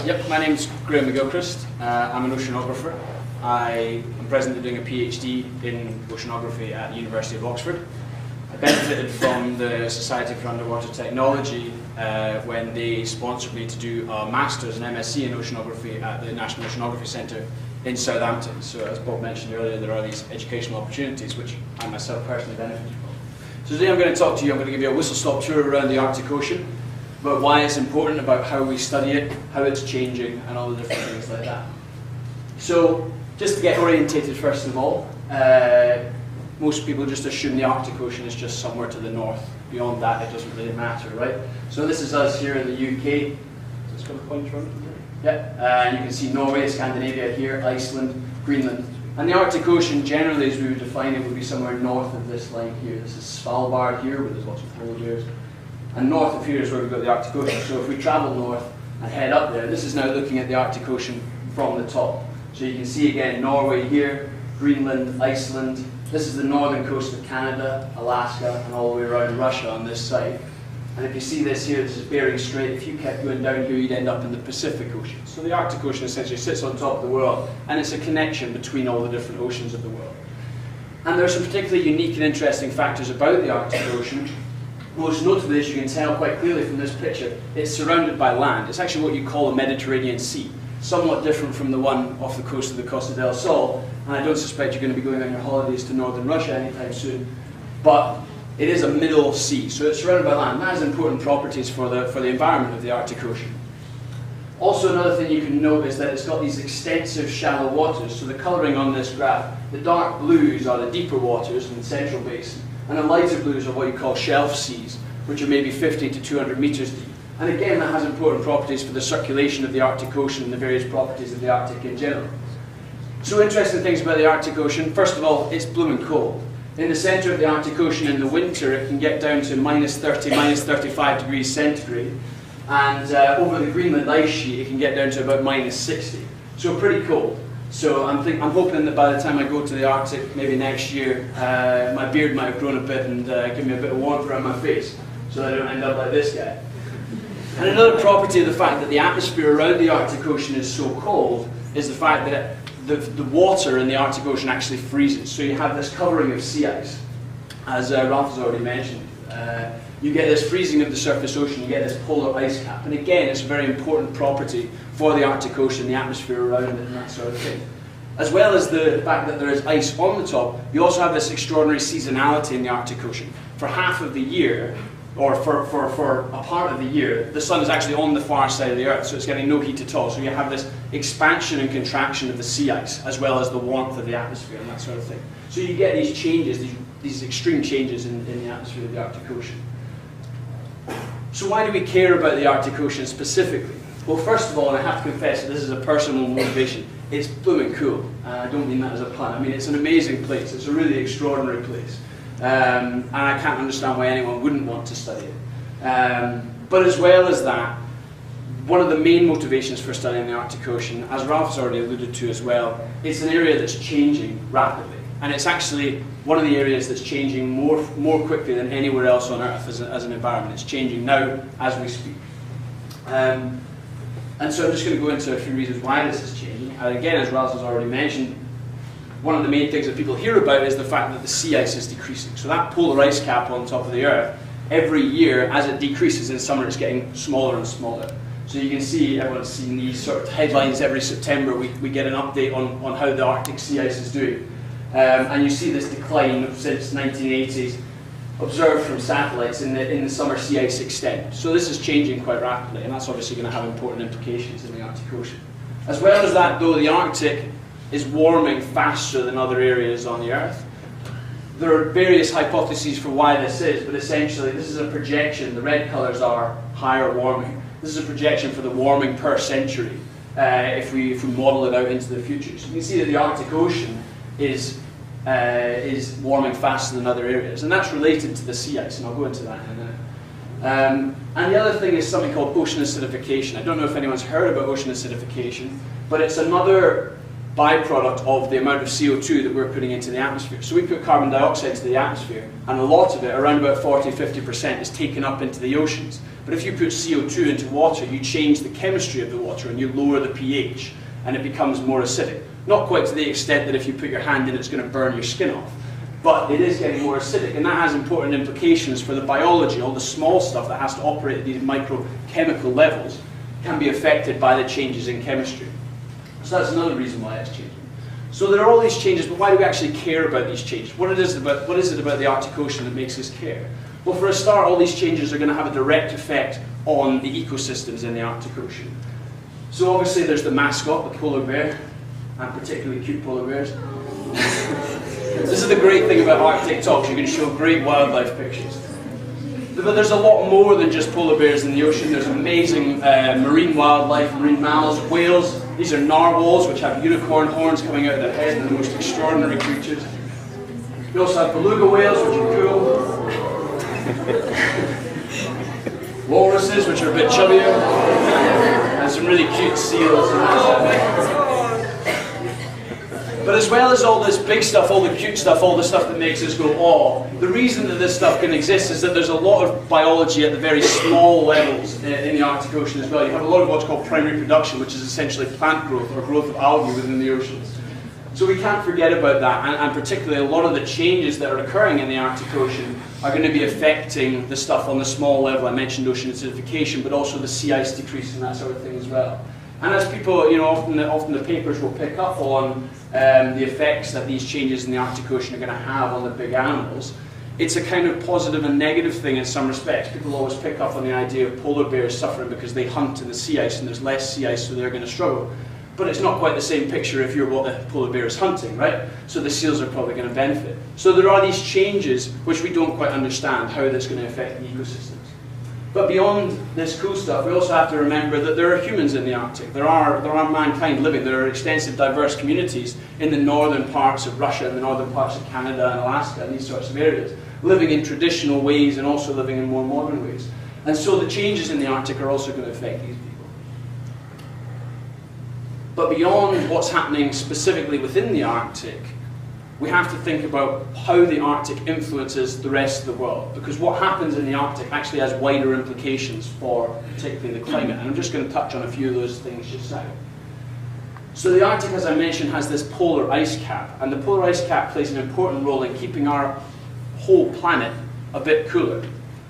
Yep, my name's Graeme MacGilchrist. I'm an oceanographer. I am presently doing a PhD in oceanography at the University of Oxford. I benefited from the Society for Underwater Technology when they sponsored me to do a Master's and MSc in Oceanography at the National Oceanography Centre in Southampton. So as Bob mentioned earlier, there are these educational opportunities which I myself personally benefited from. So today I'm going to talk to you, I'm going to give you a whistle-stop tour around the Arctic Ocean, about why it's important, about how we study it, how it's changing, and all the different things like that. So, just to get orientated first of all, most people just assume the Arctic Ocean is just somewhere to the north. Beyond that, it doesn't really matter, right? So this is us here in the UK. Is this got a point around it? Yeah, you can see Norway, Scandinavia here, Iceland, Greenland. And the Arctic Ocean, generally, as we would define it, would be somewhere north of this line here. This is Svalbard here, where there's lots of polar bears. And north of here is where we've got the Arctic Ocean. So if we travel north and head up there, this is now looking at the Arctic Ocean from the top. So you can see again Norway here, Greenland, Iceland. This is the northern coast of Canada, Alaska, and all the way around Russia on this side. And if you see this here, this is Bering Strait. If you kept going down here, you'd end up in the Pacific Ocean. So the Arctic Ocean essentially sits on top of the world, and it's a connection between all the different oceans of the world. And there are some particularly unique and interesting factors about the Arctic Ocean. Most notably, as you can tell quite clearly from this picture, it's surrounded by land. It's actually what you call a Mediterranean Sea, somewhat different from the one off the coast of the Costa del Sol, and I don't suspect you're going to be going on your holidays to northern Russia anytime soon, but it is a middle sea, so it's surrounded by land. That has important properties for the environment of the Arctic Ocean. Also, another thing you can note is that it's got these extensive shallow waters, so the colouring on this graph, the dark blues are the deeper waters in the central basin, and the lighter blues are what you call shelf seas, which are maybe 50 to 200 metres deep. And again, that has important properties for the circulation of the Arctic Ocean and the various properties of the Arctic in general. So interesting things about the Arctic Ocean. First of all, it's blooming cold. In the centre of the Arctic Ocean in the winter, it can get down to minus 30, minus 35 degrees centigrade. And over the Greenland ice sheet, it can get down to about minus 60. So pretty cold. So I'm hoping that by the time I go to the Arctic, maybe next year, my beard might have grown a bit and give me a bit of warmth around my face, so that I don't end up like this guy. And another property of the fact that the atmosphere around the Arctic Ocean is so cold is the fact that the water in the Arctic Ocean actually freezes. So you have this covering of sea ice, as Ralph has already mentioned. You get this freezing of the surface ocean, you get this polar ice cap. And again, it's a very important property for the Arctic Ocean, the atmosphere around it and that sort of thing. As well as the fact that there is ice on the top, you also have this extraordinary seasonality in the Arctic Ocean. For half of the year, or for a part of the year, the sun is actually on the far side of the Earth, so it's getting no heat at all. So you have this expansion and contraction of the sea ice, as well as the warmth of the atmosphere and that sort of thing. So you get these changes, these extreme changes in the atmosphere of the Arctic Ocean. So why do we care about the Arctic Ocean specifically? Well, first of all, and I have to confess that this is a personal motivation, it's blooming cool. I don't mean that as a pun. I mean, it's an amazing place. It's a really extraordinary place. And I can't understand why anyone wouldn't want to study it. But as well as that, one of the main motivations for studying the Arctic Ocean, as Ralph's already alluded to as well, it's an area that's changing rapidly. And it's actually one of the areas that's changing more quickly than anywhere else on Earth as an environment. It's changing now as we speak. And so I'm just going to go into a few reasons why this is changing. And again, as Ralph has already mentioned, one of the main things that people hear about is the fact that the sea ice is decreasing. So that polar ice cap on top of the Earth, every year as it decreases in summer, it's getting smaller and smaller. So you can see, everyone's seen these sort of headlines every September. We get an update on how the Arctic sea ice is doing. And you see this decline since 1980s observed from satellites in the summer sea ice extent. So this is changing quite rapidly, and that's obviously going to have important implications in the Arctic Ocean. As well as that, though, the Arctic is warming faster than other areas on the Earth. There are various hypotheses for why this is, but essentially this is a projection. The red colours are higher warming. This is a projection for the warming per century if we model it out into the future. So you can see that the Arctic Ocean is is warming faster than other areas, and that's related to the sea ice, and I'll go into that in a minute. And the other thing is something called ocean acidification. I don't know if anyone's heard about ocean acidification, but it's another byproduct of the amount of CO2 that we're putting into the atmosphere. So we put carbon dioxide into the atmosphere, and a lot of it, around about 40–50%, is taken up into the oceans. But if you put CO2 into water, you change the chemistry of the water and you lower the pH, and it becomes more acidic. Not quite to the extent that if you put your hand in, it's going to burn your skin off. But it is getting more acidic, and that has important implications for the biology. All the small stuff that has to operate at these microchemical levels can be affected by the changes in chemistry. So that's another reason why it's changing. So there are all these changes, but why do we actually care about these changes? What is it about the Arctic Ocean that makes us care? Well, for a start, all these changes are going to have a direct effect on the ecosystems in the Arctic Ocean. So obviously there's the mascot, the polar bear, and particularly cute polar bears. This is the great thing about Arctic Talks, you can show great wildlife pictures. But there's a lot more than just polar bears in the ocean. There's amazing marine wildlife, marine mammals, whales. These are narwhals, which have unicorn horns coming out of their head, and the most extraordinary creatures. We also have beluga whales, which are cool. Walruses, which are a bit chubbier. And some really cute seals. But as well as all this big stuff, all the cute stuff, all the stuff that makes us go, oh, the reason that this stuff can exist is that there's a lot of biology at the very small levels in the Arctic Ocean as well. You have a lot of what's called primary production, which is essentially plant growth or growth of algae within the oceans. So we can't forget about that, and particularly a lot of the changes that are occurring in the Arctic Ocean are going to be affecting the stuff on the small level. I mentioned ocean acidification, but also the sea ice decrease and that sort of thing as well. And as people, you know, often the papers will pick up on the effects that these changes in the Arctic Ocean are going to have on the big animals, it's a kind of positive and negative thing in some respects. People always pick up on the idea of polar bears suffering because they hunt in the sea ice and there's less sea ice, so they're going to struggle. But it's not quite the same picture if you're what the polar bear is hunting, right? So the seals are probably going to benefit. So there are these changes which we don't quite understand how that's going to affect the ecosystems. But beyond this cool stuff, we also have to remember that there are humans in the Arctic. There are mankind living. There are extensive diverse communities in the northern parts of Russia and the northern parts of Canada and Alaska and these sorts of areas, living in traditional ways and also living in more modern ways. And so the changes in the Arctic are also going to affect these people. But beyond what's happening specifically within the Arctic, we have to think about how the Arctic influences the rest of the world, because what happens in the Arctic actually has wider implications for particularly the climate, and I'm just going to touch on a few of those things just now. So the Arctic, as I mentioned, has this polar ice cap, and the polar ice cap plays an important role in keeping our whole planet a bit cooler.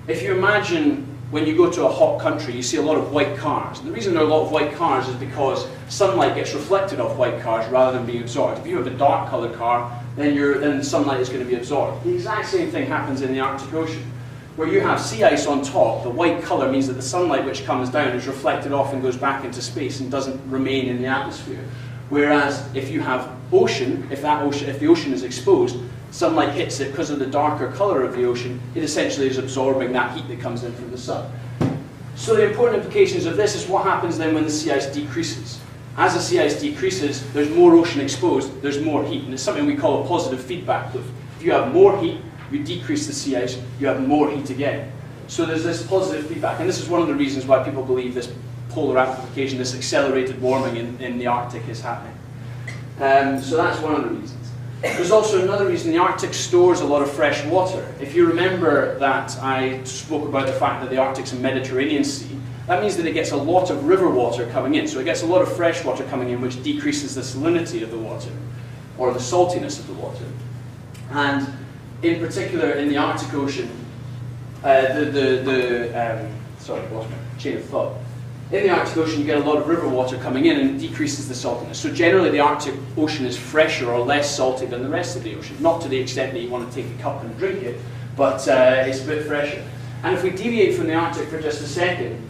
If you imagine when you go to a hot country, you see a lot of white cars. And the reason there are a lot of white cars is because sunlight gets reflected off white cars rather than being absorbed. If you have a dark coloured car, then sunlight is going to be absorbed. The exact same thing happens in the Arctic Ocean. Where you have sea ice on top, the white colour means that the sunlight which comes down is reflected off and goes back into space and doesn't remain in the atmosphere. Whereas if you have ocean, if the ocean is exposed, sunlight hits it because of the darker colour of the ocean, it essentially is absorbing that heat that comes in from the sun. So the important implications of this is what happens then when the sea ice decreases. As the sea ice decreases, there's more ocean exposed, there's more heat, and it's something we call a positive feedback loop. If you have more heat, you decrease the sea ice, you have more heat again. So there's this positive feedback, and this is one of the reasons why people believe this polar amplification, this accelerated warming in the Arctic is happening. So that's one of the reasons. There's also another reason. The Arctic stores a lot of fresh water. If you remember that I spoke about the fact that the Arctic's a Mediterranean Sea, that means that it gets a lot of river water coming in. So it gets a lot of fresh water coming in, which decreases the salinity of the water, or the saltiness of the water. And in particular, in the Arctic Ocean, sorry, I lost my chain of thought. In the Arctic Ocean, you get a lot of river water coming in, and it decreases the saltiness. So generally, the Arctic Ocean is fresher or less salty than the rest of the ocean. Not to the extent that you want to take a cup and drink it, but it's a bit fresher. And if we deviate from the Arctic for just a second,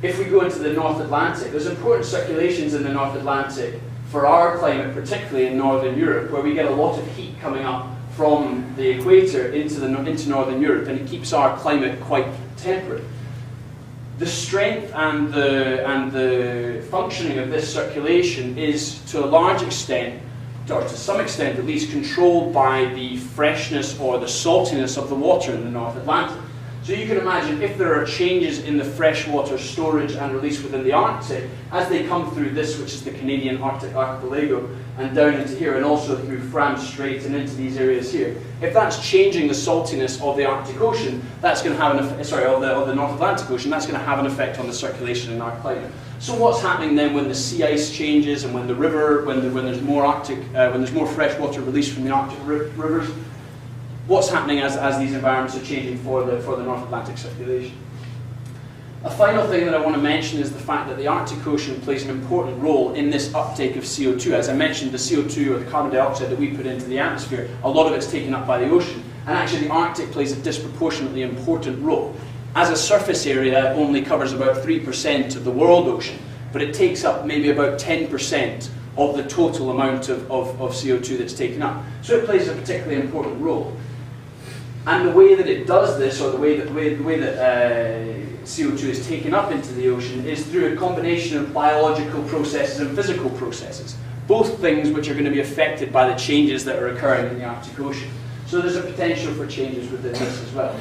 if we go into the North Atlantic, there's important circulations in the North Atlantic for our climate, particularly in Northern Europe, where we get a lot of heat coming up from the equator into Northern Europe, and it keeps our climate quite temperate. The strength and the functioning of this circulation is, to a large extent, or to some extent at least, controlled by the freshness or the saltiness of the water in the North Atlantic. So you can imagine if there are changes in the freshwater storage and release within the Arctic, as they come through this, which is the Canadian Arctic archipelago, and down into here, and also through France Strait and into these areas here, if that's changing the saltiness of the Arctic Ocean, that's going to have an effect, of the North Atlantic Ocean, that's going to have an effect on the circulation in our climate. So what's happening then when the sea ice changes and when the river, when there's more Arctic, when there's more freshwater released from the Arctic rivers? What's happening as these environments are changing for the North Atlantic circulation? A final thing that I want to mention is the fact that the Arctic Ocean plays an important role in this uptake of CO2. As I mentioned, the CO2 or the carbon dioxide that we put into the atmosphere, a lot of it's taken up by the ocean. And actually the Arctic plays a disproportionately important role. As a surface area, it only covers about 3% of the world ocean, but it takes up maybe about 10% of the total amount of CO2 that's taken up. So it plays a particularly important role. And the way that it does this, or the way that CO2 is taken up into the ocean, is through a combination of biological processes and physical processes, both things which are going to be affected by the changes that are occurring in the Arctic Ocean. So there's a potential for changes within this as well.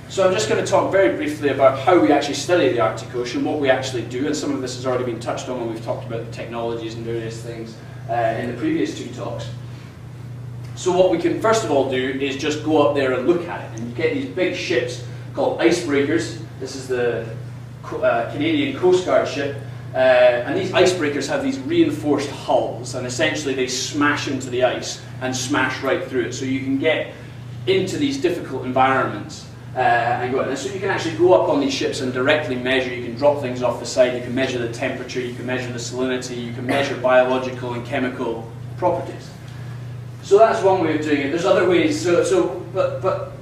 So I'm just going to talk very briefly about how we actually study the Arctic Ocean, what we actually do, and some of this has already been touched on when we've talked about the technologies and various things in the previous two talks. So what we can first of all do is just go up there and look at it. And you get these big ships called icebreakers. This is the Canadian Coast Guard ship. And these icebreakers have these reinforced hulls, and essentially they smash into the ice and smash right through it. So you can get into these difficult environments and go out. And so you can actually go up on these ships and directly measure. You can drop things off the side, you can measure the temperature, you can measure the salinity, you can measure biological and chemical properties. So that's one way of doing it. There's other ways. But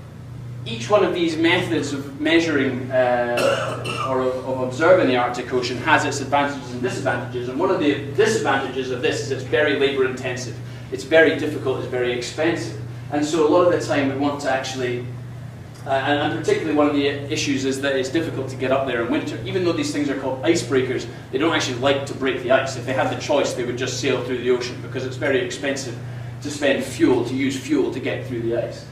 each one of these methods of measuring or of observing the Arctic Ocean has its advantages and disadvantages. And one of the disadvantages of this is it's very labor intensive. It's very difficult. It's very expensive. And so a lot of the time we want to actually, and particularly one of the issues is that it's difficult to get up there in winter. Even though these things are called icebreakers, they don't actually like to break the ice. If they had the choice, they would just sail through the ocean because it's very expensive to spend fuel, to use fuel to get through the ice.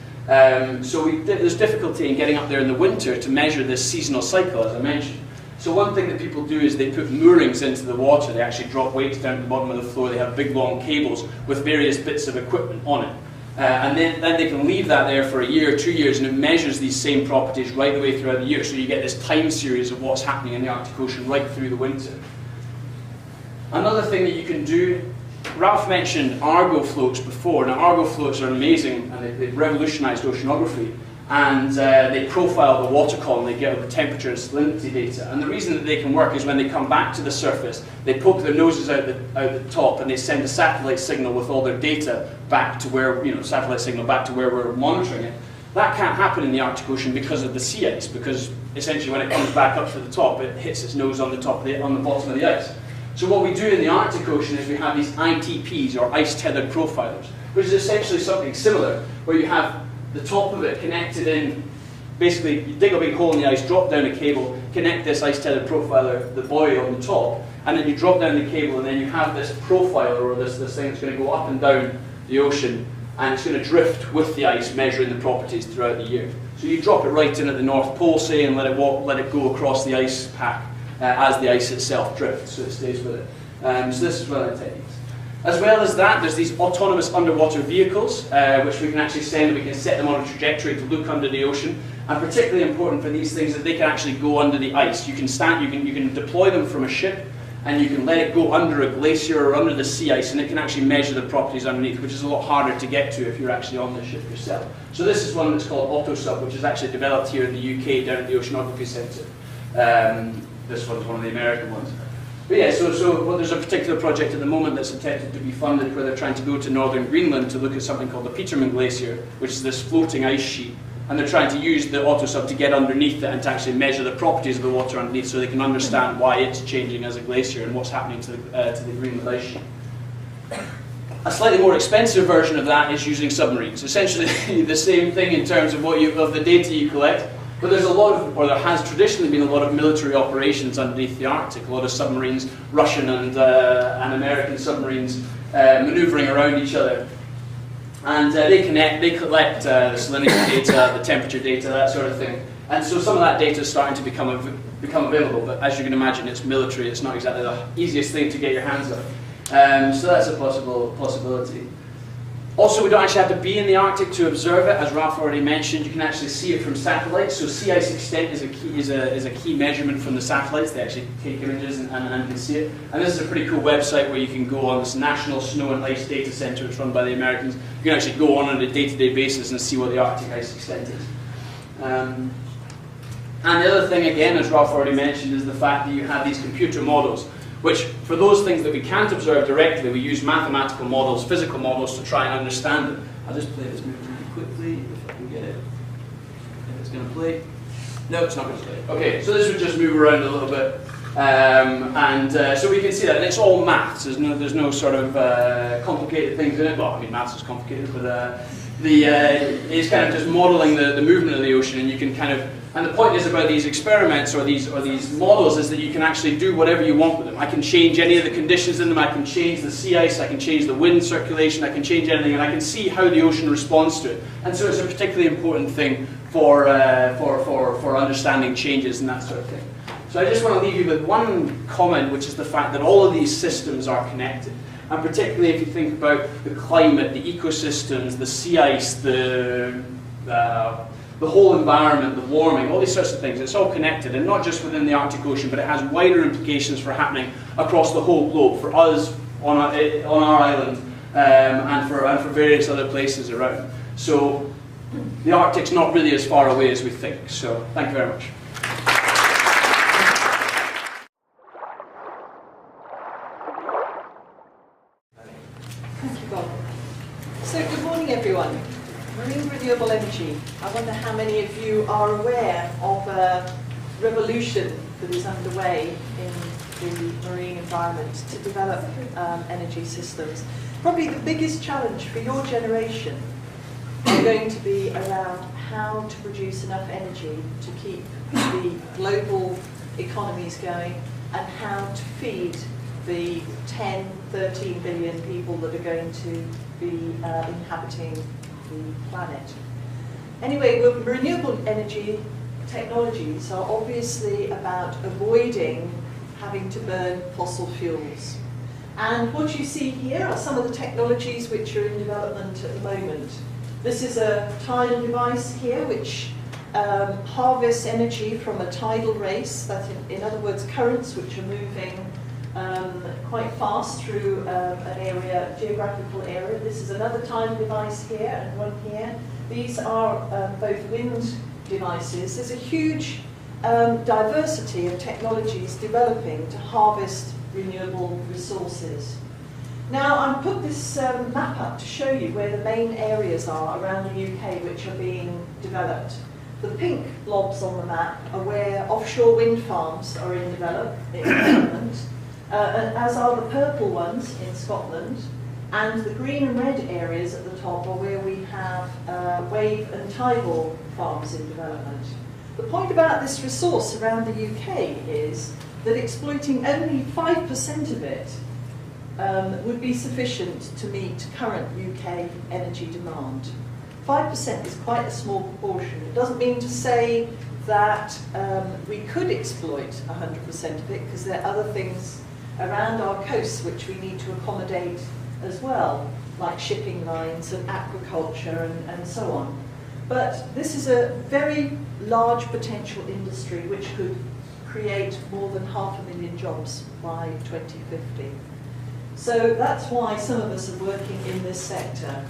So there's difficulty in getting up there in the winter to measure this seasonal cycle, as I mentioned. So one thing that people do is they put moorings into the water. They actually drop weights down to the bottom of the floor. They have big long cables with various bits of equipment on it. And then they can leave that there for a year or 2 years, and it measures these same properties right the way throughout the year. So you get this time series of what's happening in the Arctic Ocean right through the winter. Another thing that you can do, Ralph mentioned Argo floats before. Now Argo floats are amazing, and they've revolutionised oceanography, and they profile the water column. They get the temperature and salinity data, and the reason that they can work is when they come back to the surface, they poke their noses out the top, and they send a satellite signal with all their data back to where, satellite signal back to where we're monitoring it. That can't happen in the Arctic Ocean because of the sea ice, because essentially when it comes back up to the top, it hits its nose on the bottom of the ice. So what we do in the Arctic Ocean is we have these ITPs, or ice-tethered profilers, which is essentially something similar, where you have the top of it connected in, basically you dig a big hole in the ice, drop down a cable, connect this ice-tethered profiler, the buoy on the top, and then you drop down the cable, and then you have this profiler, or this thing that's going to go up and down the ocean, and it's going to drift with the ice, measuring the properties throughout the year. So you drop it right in at the North Pole, say, and let it go across the ice pack as the ice itself drifts, so it stays with it. So this is one of the techniques. As well as that, there's these autonomous underwater vehicles, which we can actually send. We can set them on a trajectory to look under the ocean. And particularly important for these things is that they can actually go under the ice. You can deploy them from a ship, and you can let it go under a glacier or under the sea ice, and it can actually measure the properties underneath, which is a lot harder to get to if you're actually on the ship yourself. So this is one that's called AutoSub, which is actually developed here in the UK down at the Oceanography Centre. This one's one of the American ones. But yeah, well, there's a particular project at the moment that's attempted to be funded where they're trying to go to northern Greenland to look at something called the Petermann Glacier, which is this floating ice sheet. And they're trying to use the AutoSub to get underneath it and to actually measure the properties of the water underneath so they can understand why it's changing as a glacier and what's happening to the Greenland ice sheet. A slightly more expensive version of that is using submarines. Essentially the same thing in terms of the data you collect. But there's a lot of, or there has traditionally been a lot of military operations underneath the Arctic, a lot of submarines, Russian and American submarines manoeuvring around each other. And they collect the salinity data, the temperature data, that sort of thing. And so some of that data is starting to become available, but as you can imagine, it's military, it's not exactly the easiest thing to get your hands on. So that's a possibility. Also, we don't actually have to be in the Arctic to observe it. As Ralph already mentioned, you can actually see it from satellites. So sea ice extent is a key measurement from the satellites. They actually take images and can see it. And this is a pretty cool website where you can go on this National Snow and Ice Data Center. It's run by the Americans. You can actually go on a day-to-day basis and see what the Arctic ice extent is. And the other thing, again, as Ralph already mentioned, is the fact that you have these computer models, which, for those things that we can't observe directly, we use mathematical models, physical models, to try and understand it. I'll just play this movie really quickly, if I can get it. If it's going to play. No, it's not going to play. Okay, so this would just move around a little bit. So we can see that, and it's all maths. There's no sort of complicated things in it. Well, I mean, maths is complicated, but it's kind of just modeling the movement of the ocean, and you can kind of. And the point is about these experiments or these models is that you can actually do whatever you want with them. I can change any of the conditions in them. I can change the sea ice. I can change the wind circulation. I can change anything, and I can see how the ocean responds to it. And so it's a particularly important thing for understanding changes and that sort of thing. So I just want to leave you with one comment, which is the fact that all of these systems are connected. And particularly if you think about the climate, the ecosystems, the sea ice, the whole environment, the warming, all these sorts of things, it's all connected, and not just within the Arctic Ocean, but it has wider implications for happening across the whole globe, for us on our island, and for various other places around. So the Arctic's not really as far away as we think. So thank you very much. Thank you, Bob. So good morning, everyone. Marine renewable energy. I wonder how many of you are aware of a revolution that is underway in the marine environment to develop energy systems. Probably the biggest challenge for your generation is going to be around how to produce enough energy to keep the global economies going and how to feed the 10, 13 billion people that are going to be inhabiting the planet. Anyway, renewable energy technologies are obviously about avoiding having to burn fossil fuels. And what you see here are some of the technologies which are in development at the moment. This is a tidal device here which harvests energy from a tidal race, that in other words currents which are moving quite fast through an area, geographical area. This is another tidal device here and one here. These are both wind devices. There's a huge diversity of technologies developing to harvest renewable resources. Now, I've put this map up to show you where the main areas are around the UK which are being developed. The pink blobs on the map are where offshore wind farms are in development. As are the purple ones in Scotland, and the green and red areas at the top are where we have wave and tidal farms in development. The point about this resource around the UK is that exploiting only 5% of it would be sufficient to meet current UK energy demand. 5% is quite a small proportion. It doesn't mean to say that we could exploit 100% of it, because there are other things around our coasts which we need to accommodate as well, like shipping lines and aquaculture and so on. But this is a very large potential industry which could create more than 500,000 jobs by 2050. So that's why some of us are working in this sector.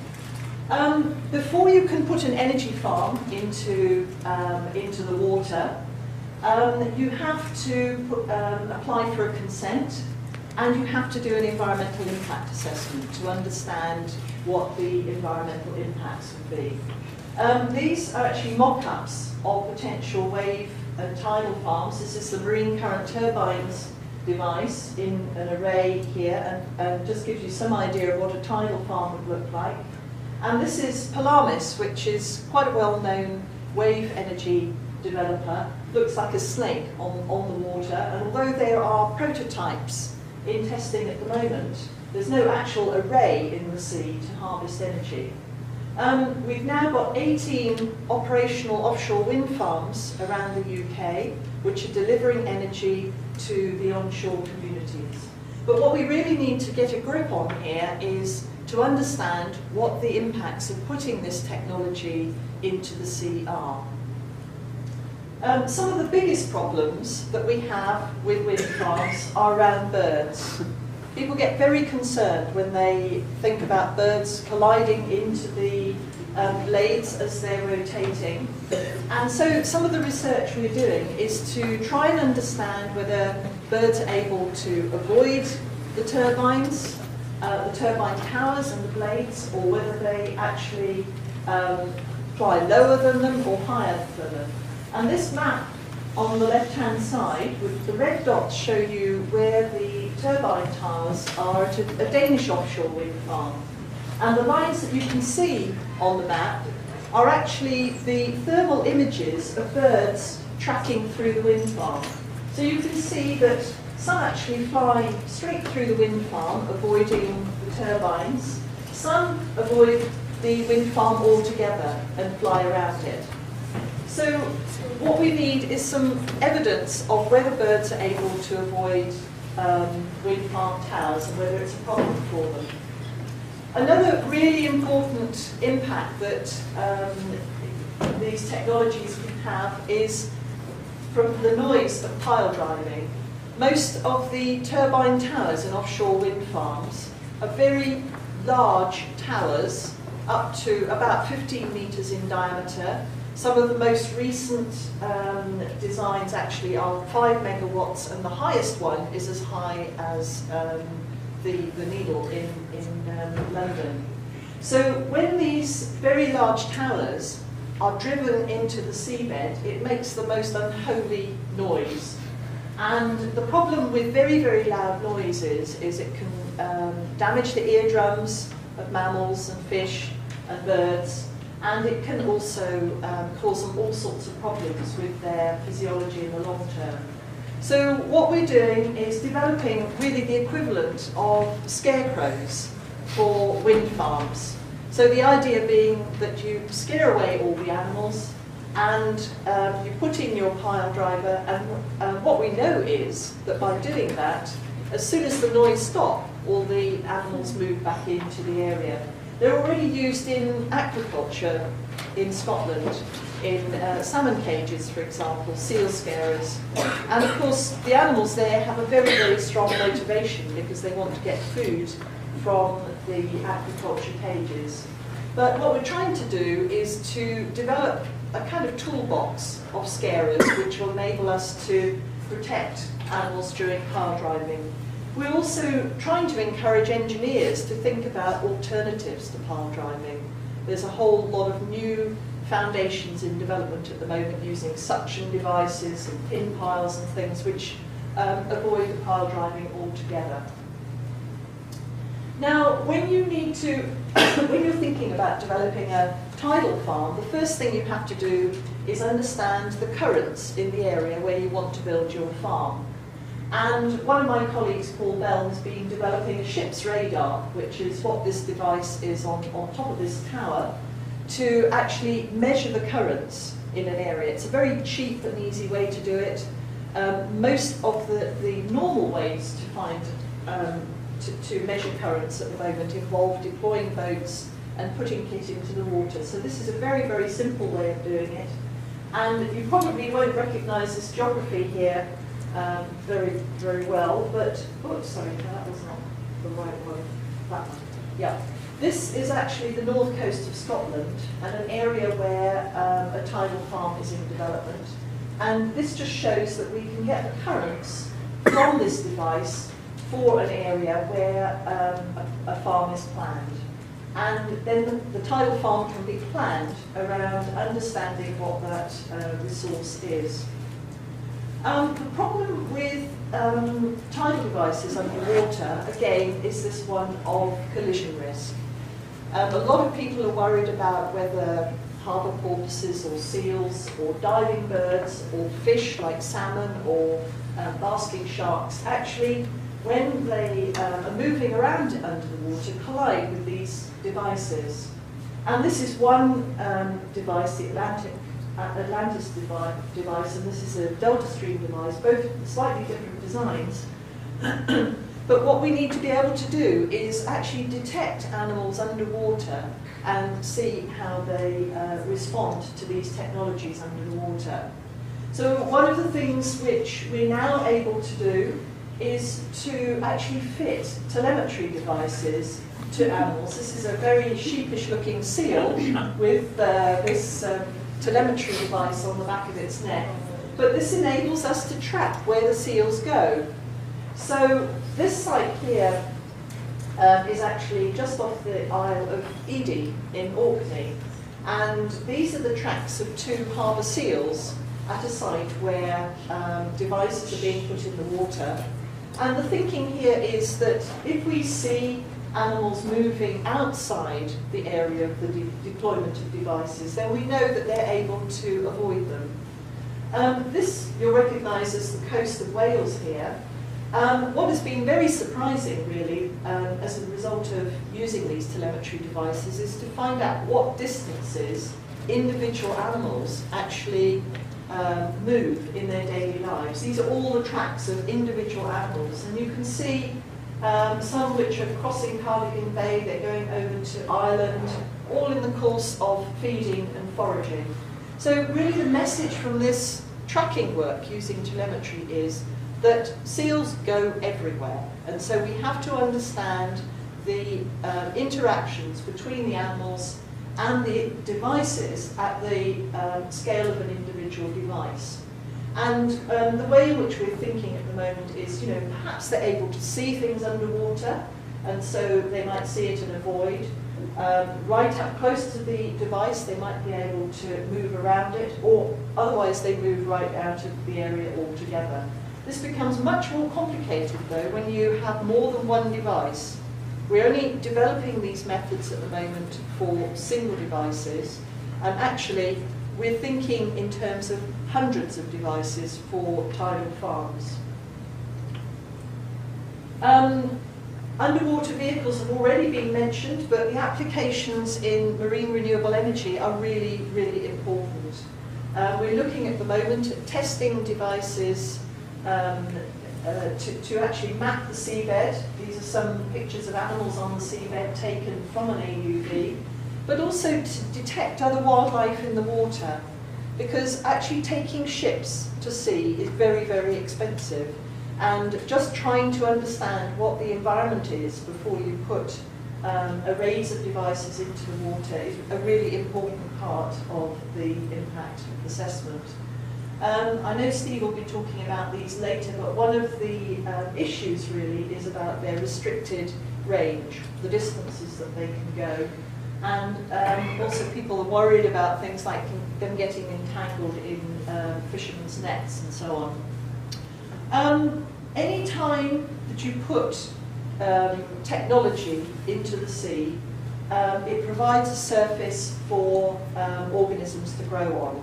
Before you can put an energy farm into the water, you have to apply for a consent, and you have to do an environmental impact assessment to understand what the environmental impacts would be. These are actually mock-ups of potential wave and tidal farms. This is the marine current turbines device in an array here, and just gives you some idea of what a tidal farm would look like. And this is Polaris, which is quite a well-known wave energy developer, looks like a snake on the water, and although there are prototypes in testing at the moment, there's no actual array in the sea to harvest energy. We've now got 18 operational offshore wind farms around the UK which are delivering energy to the onshore communities. But what we really need to get a grip on here is to understand what the impacts of putting this technology into the sea are. Some of the biggest problems that we have with wind farms are around birds. People get very concerned when they think about birds colliding into the blades as they're rotating. And so some of the research we're doing is to try and understand whether birds are able to avoid the turbine towers and the blades, or whether they actually fly lower than them or higher than them. And this map on the left-hand side, with the red dots, show you where the turbine towers are at a Danish offshore wind farm. And the lines that you can see on the map are actually the thermal images of birds tracking through the wind farm. So you can see that some actually fly straight through the wind farm, avoiding the turbines. Some avoid the wind farm altogether and fly around it. So what we need is some evidence of whether birds are able to avoid wind farm towers and whether it's a problem for them. Another really important impact that these technologies can have is from the noise of pile driving. Most of the turbine towers in offshore wind farms are very large towers, up to about 15 metres in diameter. Some of the most recent designs actually are 5 megawatts, and the highest one is as high as the Needle in London. So when these very large towers are driven into the seabed, it makes the most unholy noise. And the problem with very, very loud noises is it can damage the eardrums of mammals and fish and birds, and it can also cause them all sorts of problems with their physiology in the long term. So what we're doing is developing really the equivalent of scarecrows for wind farms. So the idea being that you scare away all the animals, and you put in your pile driver, and what we know is that by doing that, as soon as the noise stops, all the animals move back into the area. They're already used in aquaculture in Scotland, in salmon cages, for example, seal scarers. And of course, the animals there have a very, very strong motivation because they want to get food from the aquaculture cages. But what we're trying to do is to develop a kind of toolbox of scarers which will enable us to protect animals during pile driving. We're also trying to encourage engineers to think about alternatives to pile driving. There's a whole lot of new foundations in development at the moment using suction devices and pin piles and things which avoid the pile driving altogether. Now, when you need to, when you're thinking about developing a tidal farm, the first thing you have to do is understand the currents in the area where you want to build your farm. And one of my colleagues, Paul Bell, has been developing a ship's radar, which is what this device is on top of this tower, to actually measure the currents in an area. It's a very cheap and easy way to do it. Most of the normal ways to find to measure currents at the moment involve deploying boats and putting kit into the water. So this is a very, very simple way of doing it. And you probably won't recognise this geography here very, very well, but, oh, sorry, no, that was not the right one. That one, yeah. This is actually the north coast of Scotland and an area where a tidal farm is in development. And this just shows that we can get the currents from this device for an area where a farm is planned. And then the tidal farm can be planned around understanding what that resource is. The problem with tidal devices underwater, again, is this one of collision risk. A lot of people are worried about whether harbour porpoises or seals or diving birds or fish like salmon or basking sharks, actually, when they are moving around under the water, collide with these devices. And this is one device, the Atlantis device, and this is a Delta Stream device, both slightly different designs. But what we need to be able to do is actually detect animals underwater and see how they respond to these technologies under the water. So one of the things which we're now able to do is to actually fit telemetry devices to animals. This is a very sheepish looking seal with this telemetry device on the back of its neck. But this enables us to track where the seals go. So this site here is actually just off the Isle of Edy in Orkney. And these are the tracks of 2 harbour seals at a site where devices are being put in the water. And the thinking here is that if we see animals moving outside the area of the deployment of devices, then we know that they're able to avoid them. This you'll recognise as the coast of Wales here. What has been very surprising, really, as a result of using these telemetry devices, is to find out what distances individual animals actually move in their daily lives. These are all the tracks of individual animals, and you can see some which are crossing Cardigan Bay, they're going over to Ireland, all in the course of feeding and foraging. So really the message from this tracking work using telemetry is that seals go everywhere, and so we have to understand the interactions between the animals and the devices at the scale of an individual device. And the way in which we're thinking at the moment is, perhaps they're able to see things underwater, and so they might see it and avoid. Right up close to the device, they might be able to move around it, or otherwise they move right out of the area altogether. This becomes much more complicated, though, when you have more than one device. We're only developing these methods at the moment for single devices, and actually we're thinking in terms of hundreds of devices for tidal farms. Underwater vehicles have already been mentioned, but the applications in marine renewable energy are really, really important. We're looking at the moment at testing devices to actually map the seabed. These are some pictures of animals on the seabed taken from an AUV, but also to detect other wildlife in the water, because actually taking ships to sea is very, very expensive, and just trying to understand what the environment is before you put arrays of devices into the water is a really important part of the impact assessment. I know Steve will be talking about these later, but one of the issues really is about their restricted range, the distances that they can go. And also people are worried about things like them getting entangled in fishermen's nets and so on. Any time that you put technology into the sea, it provides a surface for organisms to grow on.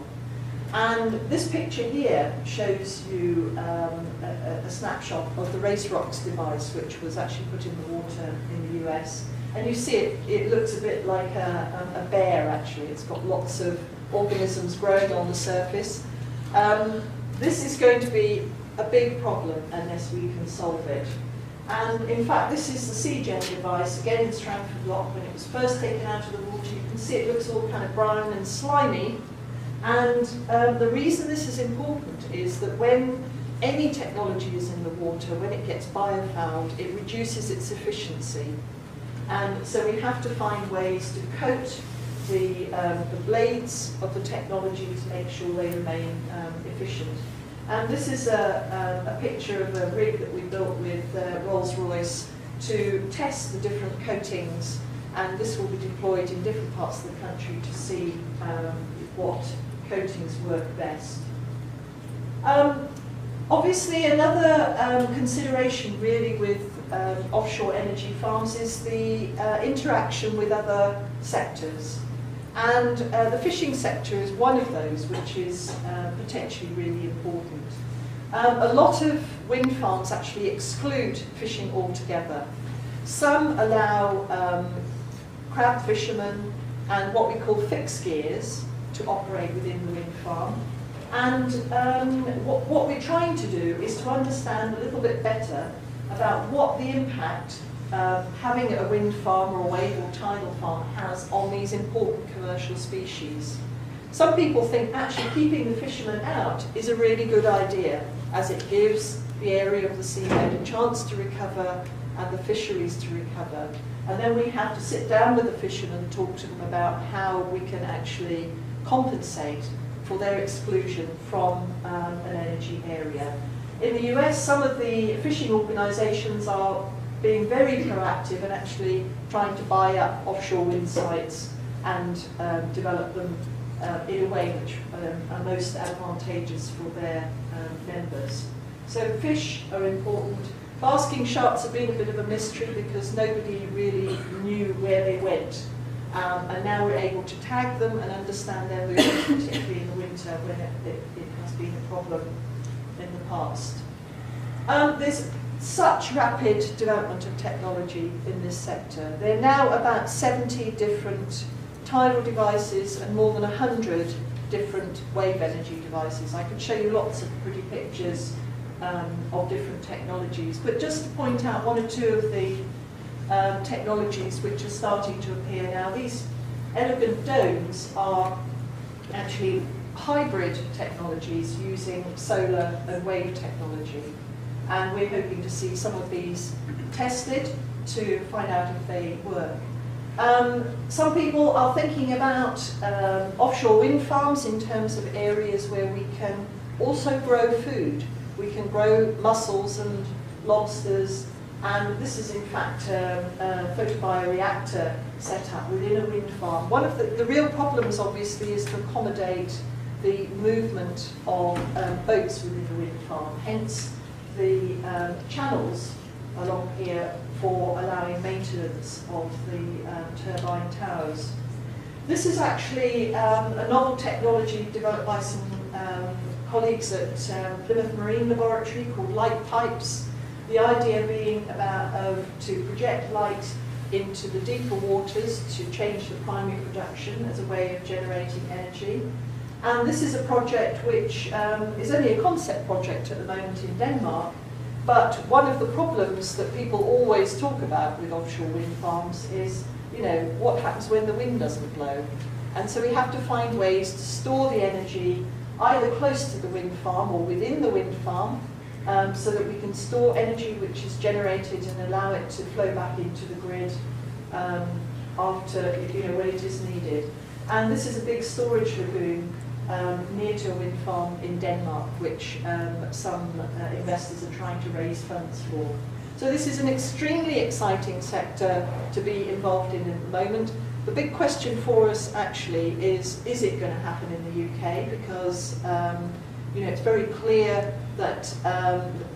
And this picture here shows you a snapshot of the Race Rocks device, which was actually put in the water in the US. And you see it looks a bit like a bear, actually. It's got lots of organisms growing on the surface. This is going to be a big problem unless we can solve it. And in fact, this is the CGen device, again in Strangford Loch. When it was first taken out of the water, you can see it looks all kind of brown and slimy. And the reason this is important is that when any technology is in the water, when it gets biofouled, it reduces its efficiency. And so we have to find ways to coat the blades of the technology to make sure they remain efficient. And this is a picture of a rig that we built with Rolls-Royce to test the different coatings, and this will be deployed in different parts of the country to see what coatings work best. Obviously, another consideration really with offshore energy farms is the interaction with other sectors. And the fishing sector is one of those which is potentially really important. A lot of wind farms actually exclude fishing altogether. Some allow crab fishermen and what we call fixed gears to operate within the wind farm. And what we're trying to do is to understand a little bit better about what the impact having a wind farm or a wave or tidal farm has on these important commercial species. Some people think actually keeping the fishermen out is a really good idea, as it gives the area of the seabed a chance to recover and the fisheries to recover. And then we have to sit down with the fishermen and talk to them about how we can actually compensate for their exclusion from an energy area. In the US, some of the fishing organisations are being very proactive and actually trying to buy up offshore wind sites and develop them in a way which are most advantageous for their members. So fish are important. Basking sharks have been a bit of a mystery because nobody really knew where they went. And now we're able to tag them and understand their movements, particularly in the winter when it has been a problem in the past. There's such rapid development of technology in this sector. There are now about 70 different tidal devices and more than 100 different wave energy devices. I could show you lots of pretty pictures of different technologies, but just to point out one or two of the technologies which are starting to appear now. These elegant domes are actually hybrid technologies using solar and wave technology. And we're hoping to see some of these tested to find out if they work. Some people are thinking about offshore wind farms in terms of areas where we can also grow food. We can grow mussels and lobsters, and this is in fact a photobioreactor set up within a wind farm. One of the real problems obviously is to accommodate the movement of boats within the wind farm, hence the channels along here for allowing maintenance of the turbine towers. This is actually a novel technology developed by some colleagues at Plymouth Marine Laboratory called light pipes. The idea being to project light into the deeper waters to change the primary production as a way of generating energy. And this is a project which is only a concept project at the moment in Denmark, but one of the problems that people always talk about with offshore wind farms is, you know, what happens when the wind doesn't blow? And so we have to find ways to store the energy either close to the wind farm or within the wind farm, so that we can store energy which is generated and allow it to flow back into the grid after, you know, when it is needed. And this is a big storage lagoon near to a wind farm in Denmark, which some investors are trying to raise funds for. So this is an extremely exciting sector to be involved in at the moment. The big question for us actually is it going to happen in the UK? Because you know, it's very clear that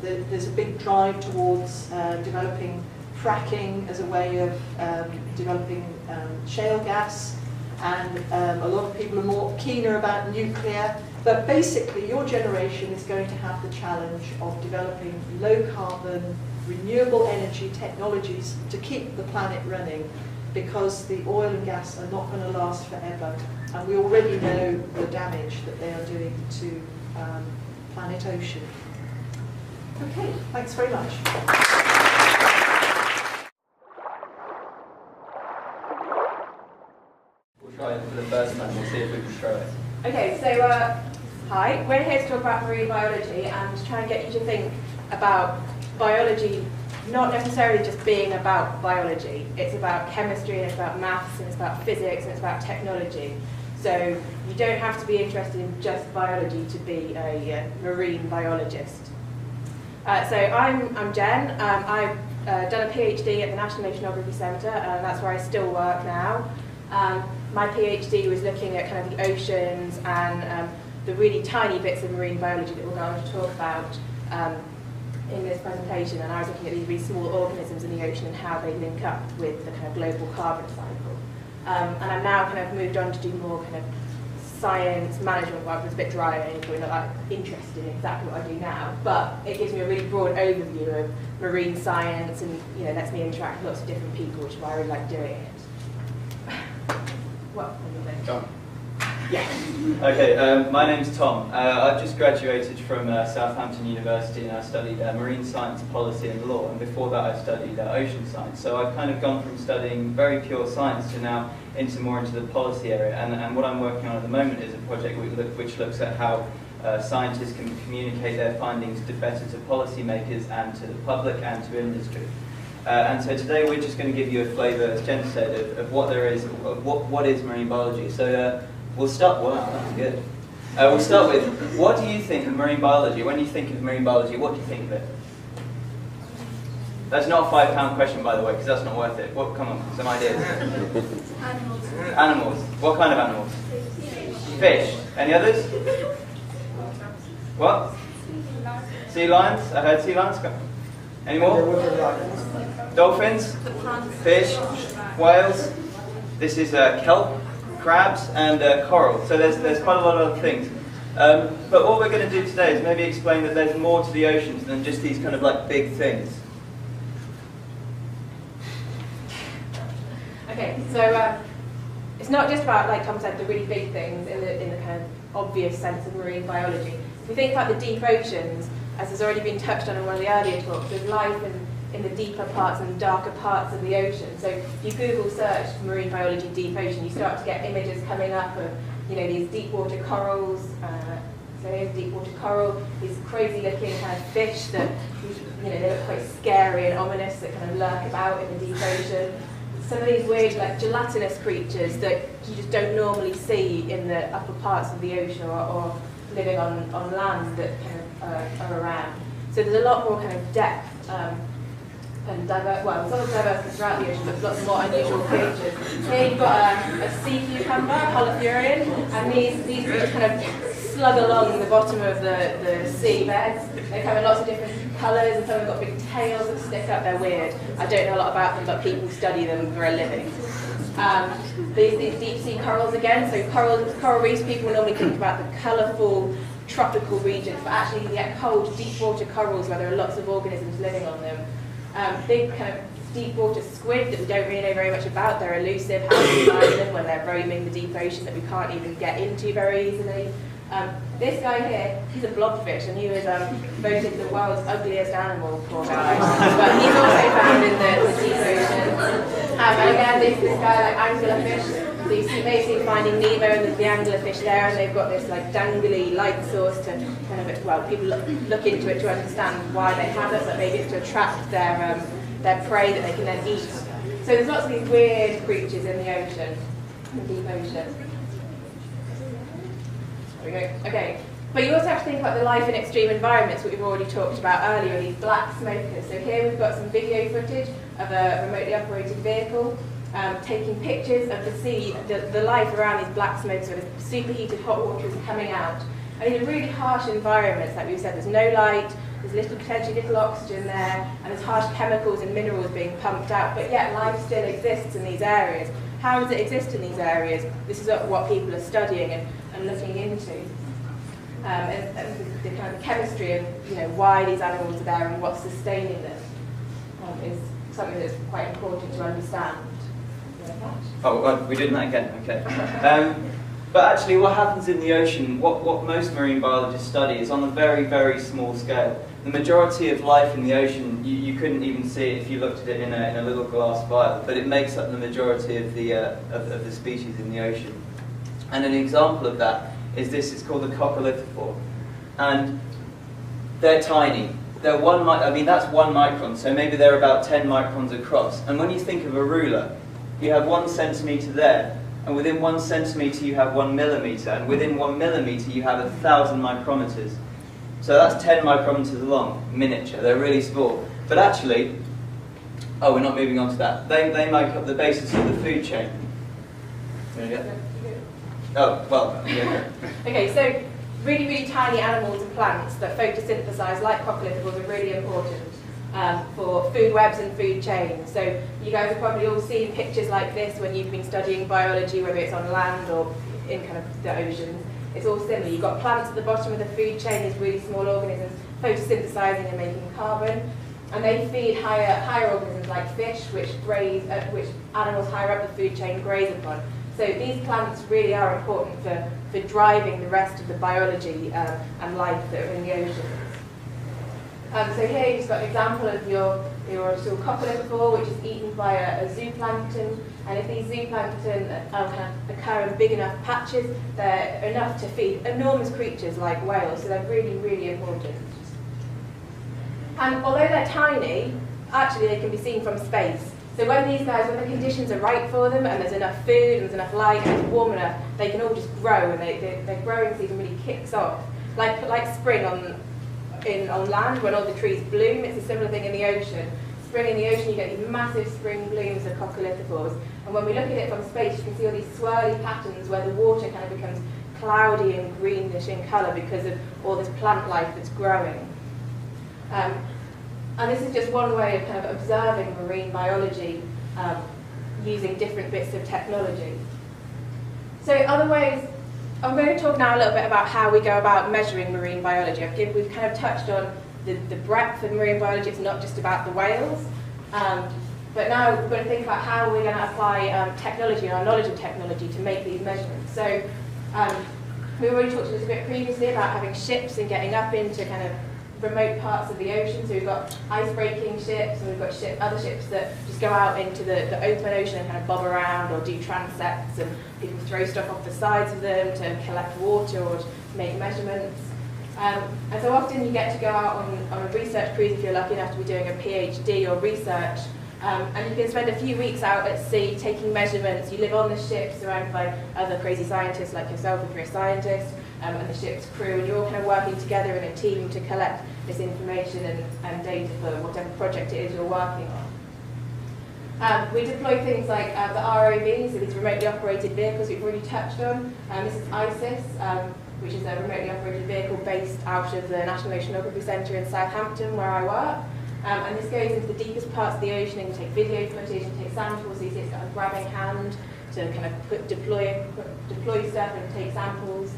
there's a big drive towards developing fracking as a way of developing shale gas, and a lot of people are more keener about nuclear. But basically, your generation is going to have the challenge of developing low-carbon, renewable energy technologies to keep the planet running, because the oil and gas are not going to last forever. And we already know the damage that they are doing to planet ocean. Okay, thanks very much. We'll try it for the first time, we'll see if we can show it. Okay, so hi, we're here to talk about marine biology and try and get you to think about biology not necessarily just being about biology. It's about chemistry, and it's about maths, and it's about physics, and it's about technology. So you don't have to be interested in just biology to be a marine biologist. So I'm Jen. I've done a PhD at the National Oceanography Centre, and that's where I still work now. My PhD was looking at kind of the oceans and the really tiny bits of marine biology that we're going to talk about in this presentation, and I was looking at these really small organisms in the ocean and how they link up with the kind of global carbon cycle. And I'm now kind of moved on to do more kind of science management work. It's a bit dry and probably not like interested in exactly what I do now, but it gives me a really broad overview of marine science, and lets me interact with lots of different people, which is why I really like doing it. Well, Tom. yeah. Okay, my name's Tom. I've just graduated from Southampton University, and I studied marine science, policy and law, and before that I studied ocean science. So I've kind of gone from studying very pure science to now more into the policy area, and what I'm working on at the moment is a project which looks at how scientists can communicate their findings better to policymakers and to the public and to industry. And so today we're just going to give you a flavour, as Jen said, of what there is, of what is marine biology. So we'll start. Wow, that's good. We'll start with, what do you think of marine biology? When you think of marine biology, what do you think of it? That's not a £5 question, by the way, because that's not worth it. Come on, some ideas. Animals. Animals. What kind of animals? Fish. Any others? What? Sea lions. I heard sea lions. Any more? Dolphins. Fish. Whales. This is kelp, crabs, and coral. So there's quite a lot of other things. But what we're going to do today is maybe explain that there's more to the oceans than just these kind of like big things. Okay, so it's not just about, like Tom said, the really big things in the kind of obvious sense of marine biology. If we think about the deep oceans, as has already been touched on in one of the earlier talks, there's life in the deeper parts and darker parts of the ocean. So if you Google search marine biology deep ocean, you start to get images coming up of these deep water corals. So here's deep water coral, these crazy looking kind of fish that they look quite scary and ominous, that kind of lurk about in the deep ocean. Some of these weird, like gelatinous creatures that you just don't normally see in the upper parts of the ocean or living on land that kind of are around. So there's a lot more kind of depth and there's a lot of diversity throughout the ocean, but lots more unusual creatures. Here you've got a sea cucumber, Holothurian, and these creatures kind of slug along the bottom of the seabeds. They come in lots of different colours, and some have got big tails that stick up. They're weird. I don't know a lot about them, but people study them for a living. These deep sea corals again. So coral reefs, people normally think about the colourful tropical regions, but actually you get cold, deep water corals where there are lots of organisms living on them. Big kind of deep water squid that we don't really know very much about. They're elusive. How do we find them when they're roaming the deep ocean that we can't even get into very easily? This guy here, he's a blobfish, and he was voted the world's ugliest animal, poor guy. But he's also found in the deep ocean. And again, this guy, like anglerfish. So you may see Finding Nemo and the anglerfish there, and they've got this like dangly light source to kind of, well, people look into it to understand why they have it, but maybe it's to attract their prey that they can then eat. So there's lots of these weird creatures in the ocean, in the deep ocean. There we go. Okay. But you also have to think about the life in extreme environments, what we've already talked about earlier, these black smokers. So here we've got some video footage of a remotely operated vehicle taking pictures of the sea, the life around these black smokers, where the superheated hot water is coming out. And in really harsh environments, like we said, there's no light, there's potentially little oxygen there, and there's harsh chemicals and minerals being pumped out, but yet life still exists in these areas. How does it exist in these areas? This is what people are studying and looking into. And the kind of chemistry of why these animals are there and what's sustaining them is something that's quite important to understand. Oh, we're doing that again, okay. But actually what happens in the ocean, what most marine biologists study, is on a very, very small scale. The majority of life in the ocean, you couldn't even see it if you looked at it in a little glass vial, but it makes up the majority of the species in the ocean. And an example of that is this, it's called the coccolithophore. And they're tiny. They're that's 1 micron, so maybe they're about 10 microns across. And when you think of a ruler, you have 1 centimetre there, and within 1 centimetre you have 1 millimetre, and within 1 millimetre you have 1,000 micrometers. So that's 10 micrometers long, miniature, they're really small. But actually, oh, we're not moving on to that. They make up the basis of the food chain. Oh, well, yeah. Okay, so really, really tiny animals and plants that photosynthesize, like coccolithophores, are really important. for food webs and food chains. So you guys have probably all seen pictures like this when you've been studying biology, whether it's on land or in kind of the oceans. It's all similar. You've got plants at the bottom of the food chain, these really small organisms photosynthesizing and making carbon. And they feed higher organisms like fish, which animals higher up the food chain graze upon. So these plants really are important for driving the rest of the biology and life that are in the oceans. So here you've got an example of your cockleophore, which is eaten by a zooplankton. And if these zooplankton occur in big enough patches, they're enough to feed enormous creatures like whales. So they're really, really important. And although they're tiny, actually they can be seen from space. So when the conditions are right for them, and there's enough food, and there's enough light, and it's warm enough, they can all just grow, and their growing season really kicks off. Like spring on land, when all the trees bloom, it's a similar thing in the ocean. Spring in the ocean, you get these massive spring blooms of coccolithophores. And when we look at it from space, you can see all these swirly patterns where the water kind of becomes cloudy and greenish in colour because of all this plant life that's growing. And this is just one way of kind of observing marine biology using different bits of technology. So other ways, I'm going to talk now a little bit about how we go about measuring marine biology. We've kind of touched on the breadth of marine biology. It's not just about the whales. But now we're going to think about how we're going to apply technology and our knowledge of technology to make these measurements. So we already talked a little bit previously about having ships and getting up into kind of remote parts of the ocean. So we've got ice-breaking ships, and we've got other ships that just go out into the open ocean and kind of bob around or do transects, and people throw stuff off the sides of them to collect water or to make measurements. And so often you get to go out on a research cruise if you're lucky enough to be doing a PhD or research. And you can spend a few weeks out at sea taking measurements. You live on the ship surrounded by other crazy scientists like yourself if you're a scientist, and the ship's crew, and you're all kind of working together in a team to collect this information and data for whatever project it is you're working on. We deploy things like the ROVs, so these remotely operated vehicles we've already touched on. This is ISIS, which is a remotely operated vehicle based out of the National Oceanography Centre in Southampton, where I work. And this goes into the deepest parts of the ocean and take video footage and take samples. So you see it's got a grabbing hand to kind of deploy stuff and take samples.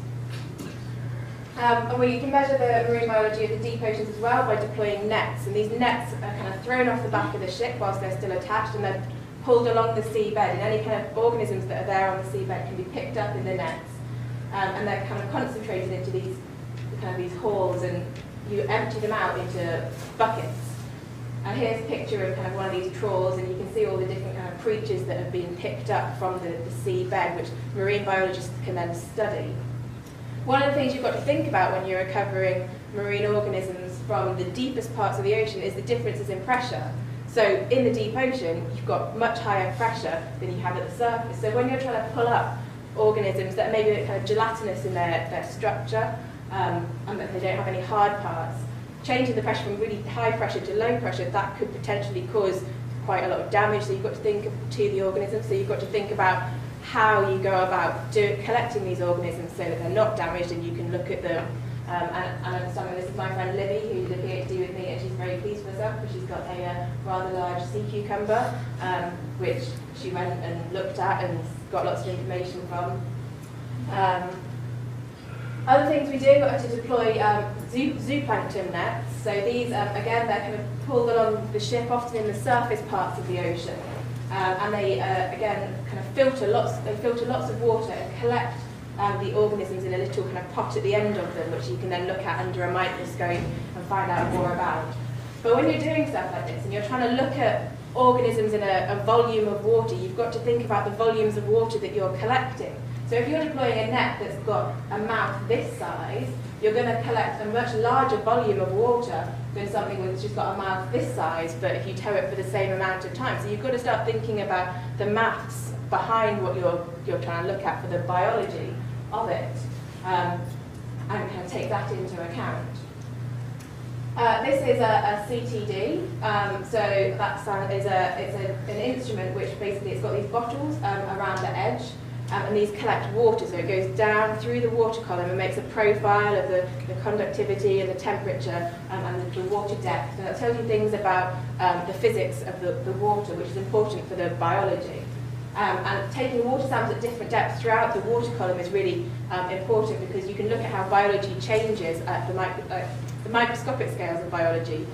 And we can measure the marine biology of the deep oceans as well by deploying nets. And these nets are kind of thrown off the back of the ship whilst they're still attached, and then pulled along the seabed. And any kind of organisms that are there on the seabed can be picked up in the nets. And they're kind of concentrated into these halls, and you empty them out into buckets. And here's a picture of kind of one of these trawls, and you can see all the different kind of creatures that have been picked up from the seabed, which marine biologists can then study. One of the things you've got to think about when you're recovering marine organisms from the deepest parts of the ocean is the differences in pressure. So in the deep ocean, you've got much higher pressure than you have at the surface. So when you're trying to pull up organisms that are maybe kind of gelatinous in their structure, and that they don't have any hard parts, changing the pressure from really high pressure to low pressure, that could potentially cause quite a lot of damage. So you've got to think to the organisms. So you've got to think about how you go about collecting these organisms so that they're not damaged and you can look at them and understand them. This is my friend Libby, who did a PhD with me, and she's very pleased with herself because she's got a rather large sea cucumber, which she went and looked at and got lots of information from. Other things we do are to deploy zooplankton nets. So these, again, they're kind of pulled along the ship, often in the surface parts of the ocean. And they, again, kind of filter lots of water and collect the organisms in a little kind of pot at the end of them, which you can then look at under a microscope and find out more about. But when you're doing stuff like this and you're trying to look at organisms in a volume of water, you've got to think about the volumes of water that you're collecting. So if you're deploying a net that's got a mouth this size, you're going to collect a much larger volume of water than something that's just got a mouth this size, but if you tow it for the same amount of time. So you've got to start thinking about the maths behind what you're trying to look at for the biology of it, and kind of take that into account. This is a CTD, so that it's an instrument which basically it's got these bottles around the edge, and these collect water, so it goes down through the water column and makes a profile of the conductivity and the temperature and the water depth. And that tells you things about the physics of the water, which is important for the biology. And taking water samples at different depths throughout the water column is really important, because you can look at how biology changes at the microscopic scales of biology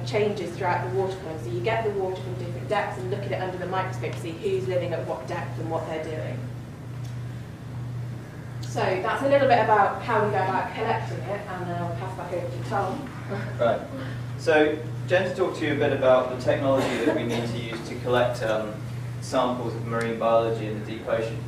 changes throughout the water column. So you get the water from different depths and look at it under the microscope to see who's living at what depth and what they're doing. So that's a little bit about how we go about collecting it, and then I'll pass back over to Tom. Right. So Jen's talked to you a bit about the technology that we need to use to collect samples of marine biology in the deep ocean.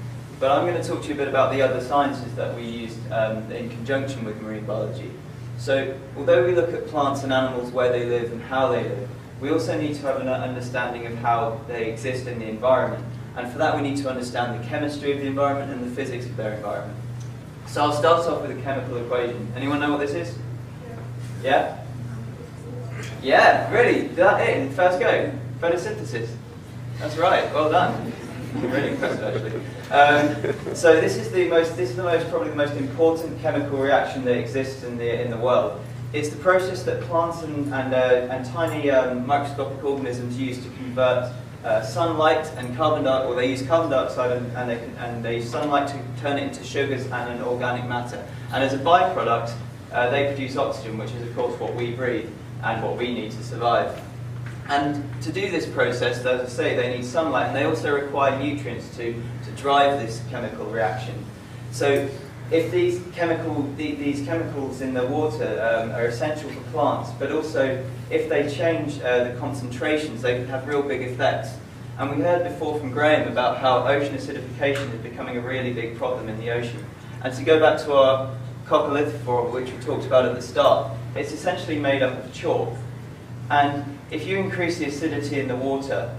But I'm going to talk to you a bit about the other sciences that we use in conjunction with marine biology. So although we look at plants and animals, where they live and how they live, we also need to have an understanding of how they exist in the environment. And for that we need to understand the chemistry of the environment and the physics of their environment. So I'll start off with a chemical equation. Anyone know what this is? Yeah? Yeah, really? Did that in first go? Photosynthesis. That's right, well done. Really impressive, actually. So this is probably the most important chemical reaction that exists in the world. It's the process that plants and tiny microscopic organisms use to convert sunlight and carbon dioxide, or they use carbon dioxide and they use sunlight to turn it into sugars and an organic matter. And as a byproduct, they produce oxygen, which is of course what we breathe and what we need to survive. And to do this process, as I say, they need sunlight, and they also require nutrients to drive this chemical reaction. So if these chemicals in the water are essential for plants, but also if they change the concentrations, they can have real big effects. And we heard before from Graeme about how ocean acidification is becoming a really big problem in the ocean. And to go back to our coccolithophore, which we talked about at the start, it's essentially made up of chalk. And if you increase the acidity in the water,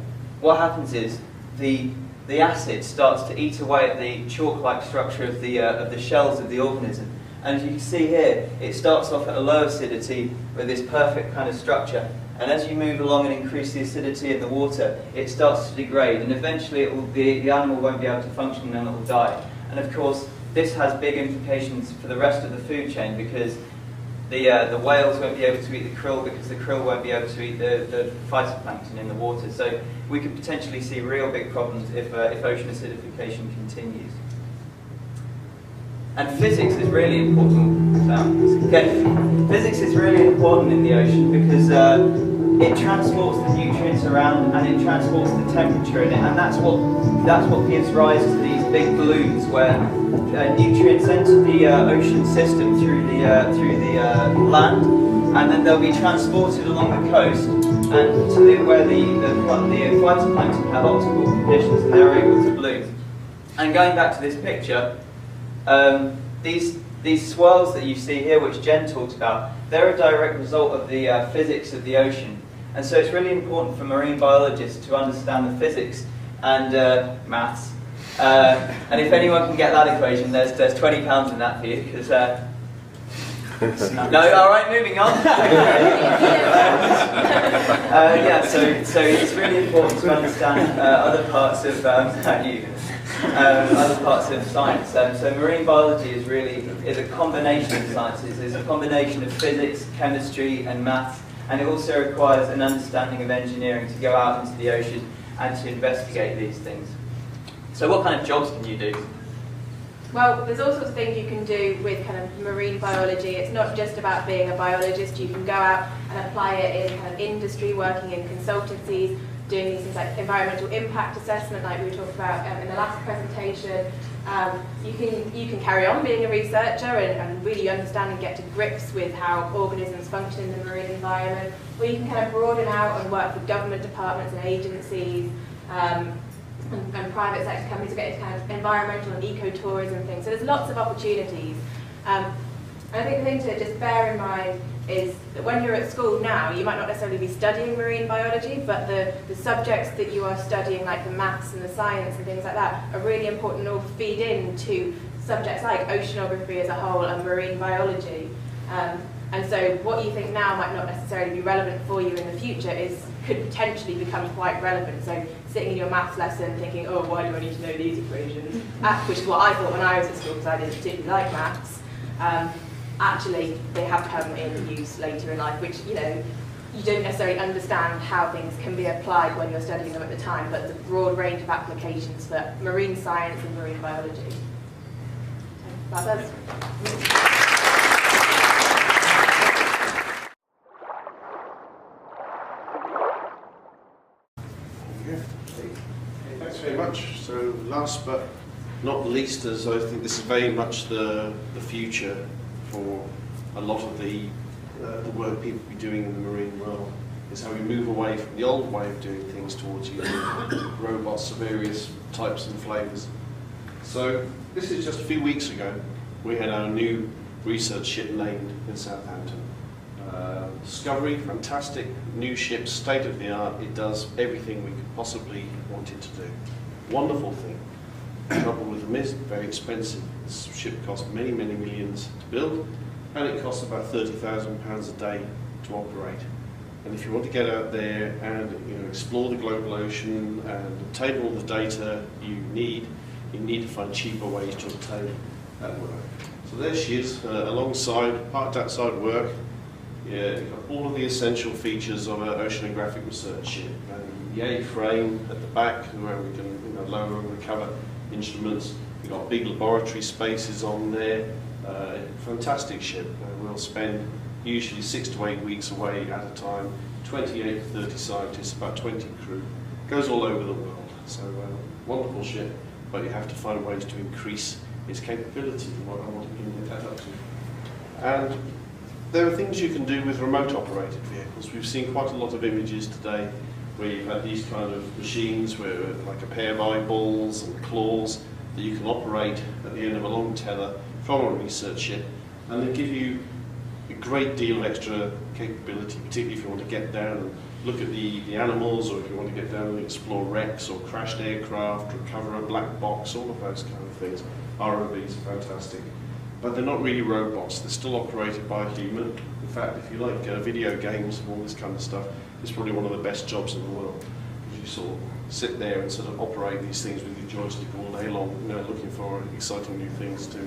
what happens is the acid starts to eat away at the chalk-like structure of the shells of the organism. And as you can see here, it starts off at a low acidity with this perfect kind of structure. And as you move along and increase the acidity in the water, it starts to degrade, and eventually the animal won't be able to function and it will die. And of course, this has big implications for the rest of the food chain, because the whales won't be able to eat the krill, because the krill won't be able to eat the phytoplankton in the water. So we could potentially see real big problems if ocean acidification continues. And physics is really important. Physics is really important in the ocean, because it transports the nutrients around and it transports the temperature in it, and that's what gives rise to these big balloons where nutrients enter the ocean system through the land, and then they'll be transported along the coast and to where the phytoplankton have optimal conditions and they're able to bloom. And going back to this picture, these swirls that you see here, which Jen talked about, they're a direct result of the physics of the ocean. And so it's really important for marine biologists to understand the physics and maths. And if anyone can get that equation, there's £20 in that for you, because no, all right, moving on. Yeah, so it's really important to understand other parts of other parts of science. So marine biology is a combination of sciences. It's a combination of physics, chemistry, and maths, and it also requires an understanding of engineering to go out into the ocean and to investigate these things. So what kind of jobs can you do? Well, there's all sorts of things you can do with kind of marine biology. It's not just about being a biologist. You can go out and apply it in kind of industry, working in consultancies, doing these things like environmental impact assessment, like we talked about in the last presentation. You can carry on being a researcher and really understand and get to grips with how organisms function in the marine environment. Or you can kind of broaden out and work with government departments and agencies, and private sector companies to get into kind of environmental and ecotourism things. So there's lots of opportunities. I think the thing to just bear in mind is that when you're at school now, you might not necessarily be studying marine biology, but the subjects that you are studying, like the maths and the science and things like that, are really important and all feed into subjects like oceanography as a whole and marine biology. And so what you think now might not necessarily be relevant for you in the future could potentially become quite relevant. So sitting in your maths lesson thinking, oh, why do I need to know these equations? Which is what I thought when I was at school, because I didn't particularly like maths. Actually, they have come in use later in life, which, you know, you don't necessarily understand how things can be applied when you're studying them at the time, but there's a broad range of applications for marine science and marine biology. So that's us. Thanks very much. So last but not least, as I think this is very much the future for a lot of the work people be doing in the marine world, is how we move away from the old way of doing things towards using robots of various types and flavours. So this is just a few weeks ago, we had our new research ship named in Southampton. Discovery, fantastic, new ship, state of the art. It does everything we could possibly want it to do. Wonderful thing. The trouble with them is very expensive. This ship cost many, many millions to build, and it costs about £30,000 a day to operate. And if you want to get out there and explore the global ocean and obtain all the data you need to find cheaper ways to obtain that work. So there she is, alongside, parked outside work. Yeah, you've got all of the essential features of an oceanographic research ship. The A-frame at the back, where we can lower and recover instruments. We've got big laboratory spaces on there. Fantastic ship. We'll spend usually 6 to 8 weeks away at a time. 28 to 30 scientists, about 20 crew. Goes all over the world. So wonderful ship, but you have to find ways to increase its capability. What I want to get that up to. And there are things you can do with remote operated vehicles. We've seen quite a lot of images today where you've had these kind of machines where like a pair of eyeballs and claws that you can operate at the end of a long tether from a research ship, and they give you a great deal of extra capability, particularly if you want to get down and look at the animals, or if you want to get down and explore wrecks or crashed aircraft, recover a black box, all of those kind of things. ROVs are fantastic. But they're not really robots, they're still operated by a human. In fact, if you like video games and all this kind of stuff, it's probably one of the best jobs in the world. Because you sort of sit there and sort of operate these things with your joystick all day long, looking for exciting new things to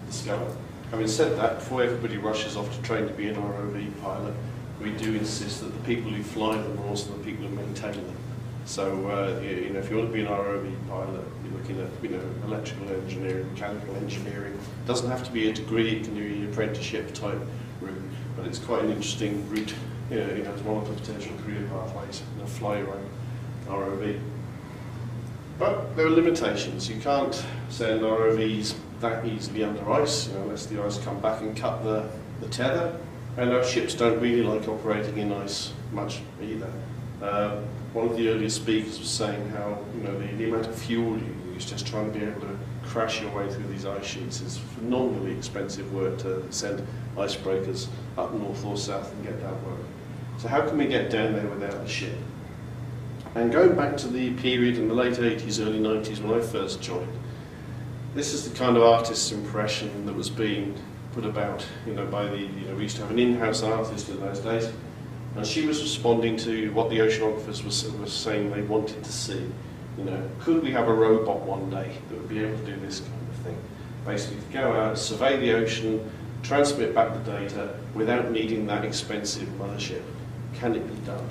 discover. Having said that, before everybody rushes off to train to be an ROV pilot, we do insist that the people who fly them are also the people who maintain them. So, if you want to be an ROV pilot, you're looking at, electrical engineering, mechanical engineering. It doesn't have to be a degree; it can be an apprenticeship type route. But it's quite an interesting route. It's one of the potential career pathways. Fly your own ROV. But there are limitations. You can't send ROVs that easily under ice, unless the ice come back and cut the tether. And our ships don't really like operating in ice much either. One of the earlier speakers was saying how the amount of fuel you use just trying to be able to crash your way through these ice sheets is phenomenally expensive work to send icebreakers up north or south and get that work. So how can we get down there without a ship? And going back to the period in the late 80s, early 90s when I first joined, this is the kind of artist's impression that was being put about, by we used to have an in-house artist in those days, and she was responding to what the oceanographers were saying they wanted to see. Could we have a robot one day that would be able to do this kind of thing? Basically, to go out, survey the ocean, transmit back the data without needing that expensive mothership. Can it be done?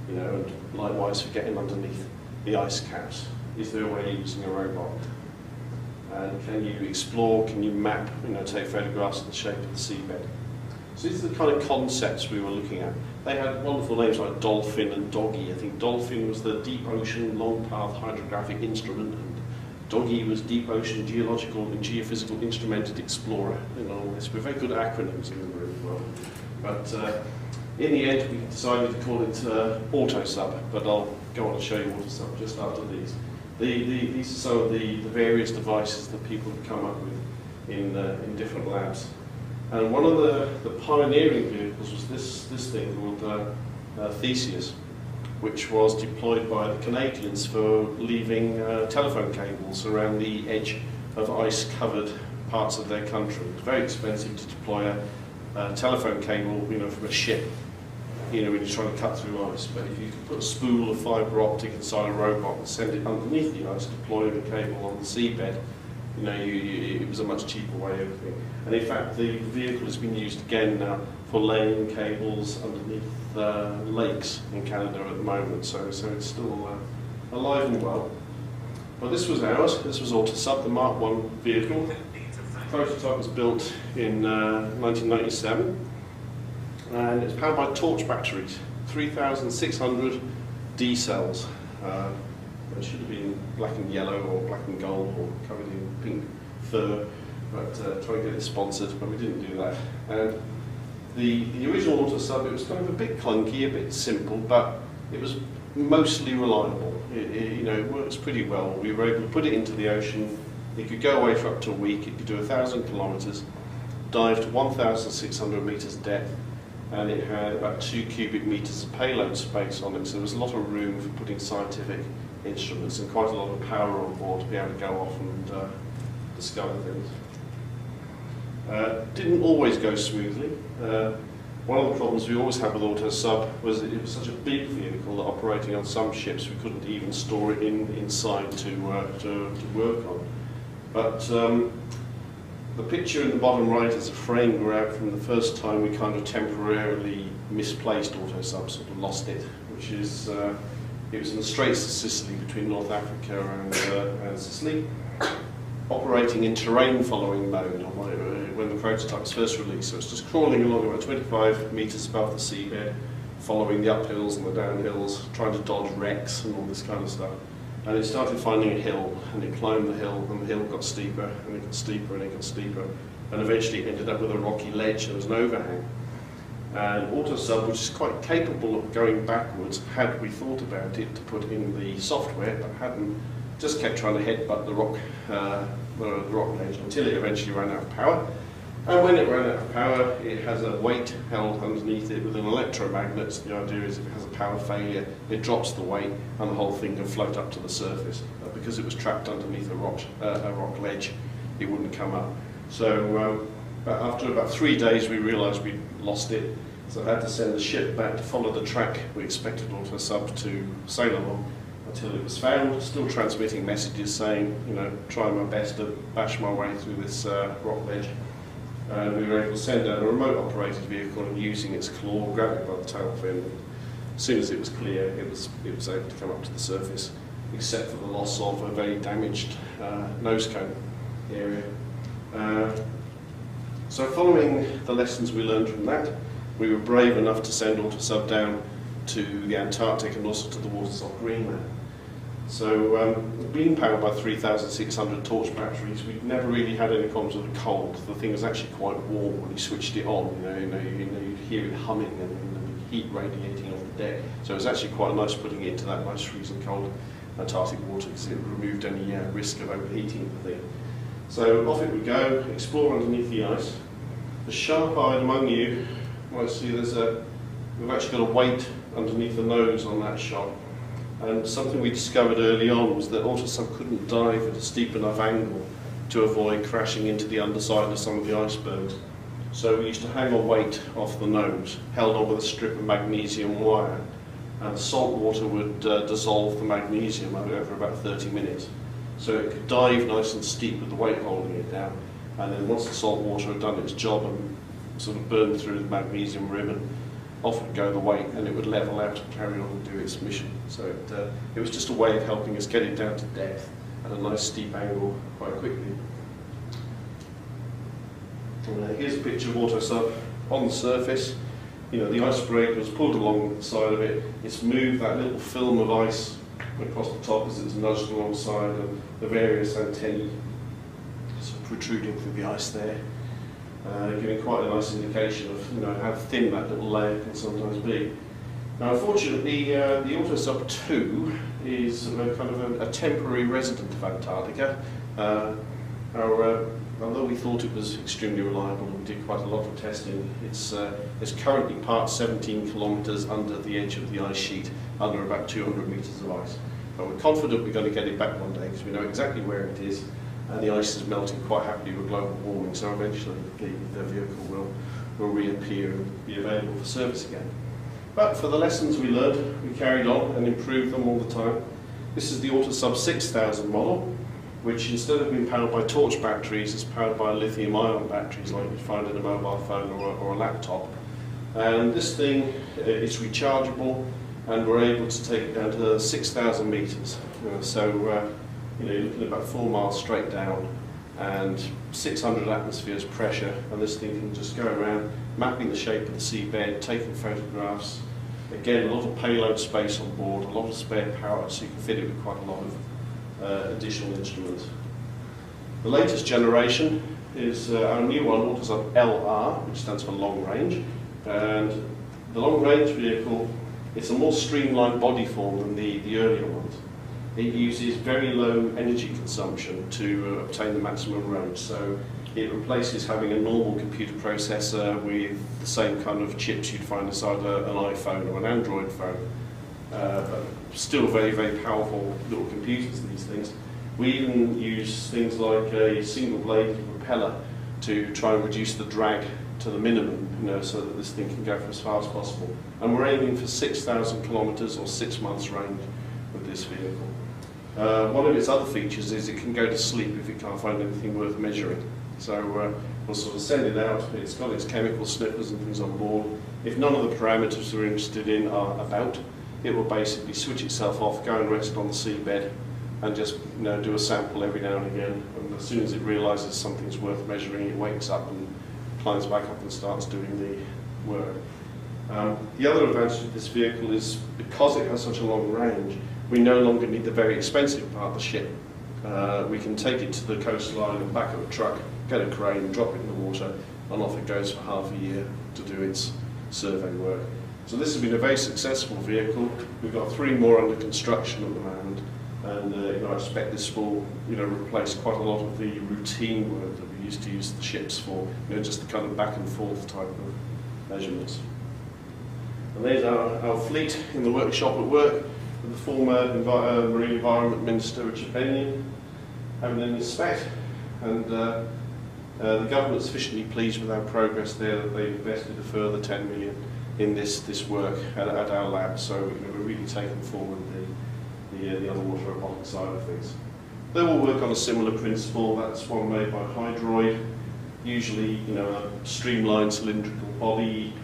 And likewise for getting underneath the ice caps. Is there a way of using a robot? And can you explore, can you map, take photographs of the shape of the seabed? So these are the kind of concepts we were looking at. They had wonderful names like Dolphin and Doggy. I think Dolphin was the Deep Ocean Long Path Hydrographic Instrument, and Doggy was Deep Ocean Geological and Geophysical Instrumented Explorer. All this. We're very good at acronyms in the marine world. But in the end, we decided to call it AutoSub, but I'll go on and show you AutoSub just after these. These are some of the various devices that people have come up with in different labs. And one of the pioneering vehicles was this thing called Theseus, which was deployed by the Canadians for leaving telephone cables around the edge of ice-covered parts of their country. It was very expensive to deploy telephone cable, from a ship, when you're trying to cut through ice. But if you could put a spool of fibre optic inside a robot and send it underneath the ice, deploy the cable on the seabed, it was a much cheaper way of doing it. And in fact, the vehicle has been used again now for laying cables underneath lakes in Canada at the moment. So it's still alive and well. Well, this was ours. This was AutoSub, the Mark 1 vehicle. The prototype was built in 1997, and it's powered by torch batteries, 3,600 D cells. It should have been black and yellow or black and gold or covered in pink fur, but trying to get it sponsored, but we didn't do that. And the original AutoSub, it was kind of a bit clunky, a bit simple, but it was mostly reliable. It works pretty well. We were able to put it into the ocean. It could go away for up to a week. It could do 1,000 kilometres, dive to 1,600 metres depth, and it had about 2 cubic metres of payload space on it. So there was a lot of room for putting scientific instruments and quite a lot of power on board to be able to go off and discover things. Didn't always go smoothly. One of the problems we always had with AutoSub was that it was such a big vehicle that operating on some ships we couldn't even store it inside to work on. But the picture in the bottom right is a frame grab from the first time we kind of temporarily misplaced AutoSub, sort of lost it, which is, it was in the Straits of Sicily between North Africa and Sicily, operating in terrain following mode when the prototype was first released. So it's just crawling along about 25 metres above the seabed, following the uphills and the downhills, trying to dodge wrecks and all this kind of stuff. And it started finding a hill, and it climbed the hill, and the hill got steeper, and it got steeper, and it got steeper, and eventually it ended up with a rocky ledge. There was an overhang. And AutoSub, which is quite capable of going backwards, had we thought about it to put in the software, but hadn't, just kept trying to headbutt the rock ledge until it eventually ran out of power. And when it ran out of power, it has a weight held underneath it with an electromagnet. So the idea is if it has a power failure, it drops the weight and the whole thing can float up to the surface. Because it was trapped underneath a rock ledge, it wouldn't come up. So after about 3 days, we realised we'd lost it. So I had to send the ship back to follow the track we expected AutoSub to sail along until it was found, still transmitting messages saying, trying my best to bash my way through this rock ledge. And we were able to send out a remote-operated vehicle and using its claw, grab it by the tail fin. As soon as it was clear, it was able to come up to the surface, except for the loss of a very damaged nose cone area. So following the lessons we learned from that, we were brave enough to send AutoSub down to the Antarctic and also to the waters of Greenland. So being powered by 3,600 torch batteries, we've never really had any problems with the cold. The thing was actually quite warm when you switched it on. You'd hear it humming and heat radiating off the deck. So it was actually quite nice putting it into that nice freezing cold Antarctic water because it removed any risk of overheating the thing. So off it would go, explore underneath the ice. The sharp-eyed among you might see we've actually got a weight underneath the nose on that shot. And something we discovered early on was that AutoSub couldn't dive at a steep enough angle to avoid crashing into the underside of some of the icebergs. So we used to hang a weight off the nose, held on with a strip of magnesium wire, and the salt water would dissolve the magnesium over about 30 minutes. So it could dive nice and steep with the weight holding it down, and then once the salt water had done its job and sort of burned through the magnesium ribbon, off would go the weight, and it would level out and carry on and do its mission. So it was just a way of helping us get it down to depth at a nice steep angle quite quickly. Here's a picture of AutoSub on the surface. The ice break was pulled along the side of it. It's moved that little film of ice across the top as it's nudged alongside, and the various antennae sort of protruding through the ice there. Giving quite a nice indication of how thin that little layer can sometimes be. Now, unfortunately, the AutoSub 2 is kind of a temporary resident of Antarctica. Although we thought it was extremely reliable and we did quite a lot of testing, it's currently parked 17 kilometres under the edge of the ice sheet, under about 200 metres of ice. But we're confident we're going to get it back one day because we know exactly where it is. And the ice is melting quite happily with global warming, so eventually the vehicle will reappear and be available for service again. But for the lessons we learned, we carried on and improved them all the time. This is the AutoSub 6000 model, which instead of being powered by torch batteries, is powered by lithium-ion batteries like you'd find in a mobile phone or a laptop. And this thing is rechargeable, and we're able to take it down to 6,000 meters. You're looking at about 4 miles straight down and 600 atmospheres pressure, and this thing can just go around mapping the shape of the seabed, taking photographs. Again, a lot of payload space on board, a lot of spare power, so you can fit it with quite a lot of additional instruments. The latest generation is our new one, AutoSub LR, which stands for long range. And the long range vehicle, it's a more streamlined body form than the earlier ones. It uses very low energy consumption to obtain the maximum range. So it replaces having a normal computer processor with the same kind of chips you'd find inside an iPhone or an Android phone. But still very, very powerful little computers, these things. We even use things like a single blade propeller to try and reduce the drag to the minimum, so that this thing can go for as far as possible. And we're aiming for 6,000 kilometers or 6 months range with this vehicle. One of its other features is it can go to sleep if it can't find anything worth measuring. So we'll sort of send it out. It's got its chemical sniffers and things on board. If none of the parameters we're interested in are about, it will basically switch itself off, go and rest on the seabed, and just do a sample every now and again. And as soon as it realises something's worth measuring, it wakes up and climbs back up and starts doing the work. The other advantage of this vehicle is because it has such a long range, we no longer need the very expensive part of the ship. We can take it to the coastline and back of a truck, get a crane, drop it in the water, and off it goes for half a year to do its survey work. So this has been a very successful vehicle. We've got 3 more under construction at the moment, and I expect this will replace quite a lot of the routine work that we used to use the ships for, just the kind of back and forth type of measurements. And there's our fleet in the workshop at work, with the former Marine Environment Minister, Richard Bennion, having an inspect. And the government's sufficiently pleased with our progress there that they've invested a further 10 million in this work at our lab. So we're really taking forward the underwater robotic side of things. They will work on a similar principle. That's one made by Hydroid, usually a streamlined cylindrical body,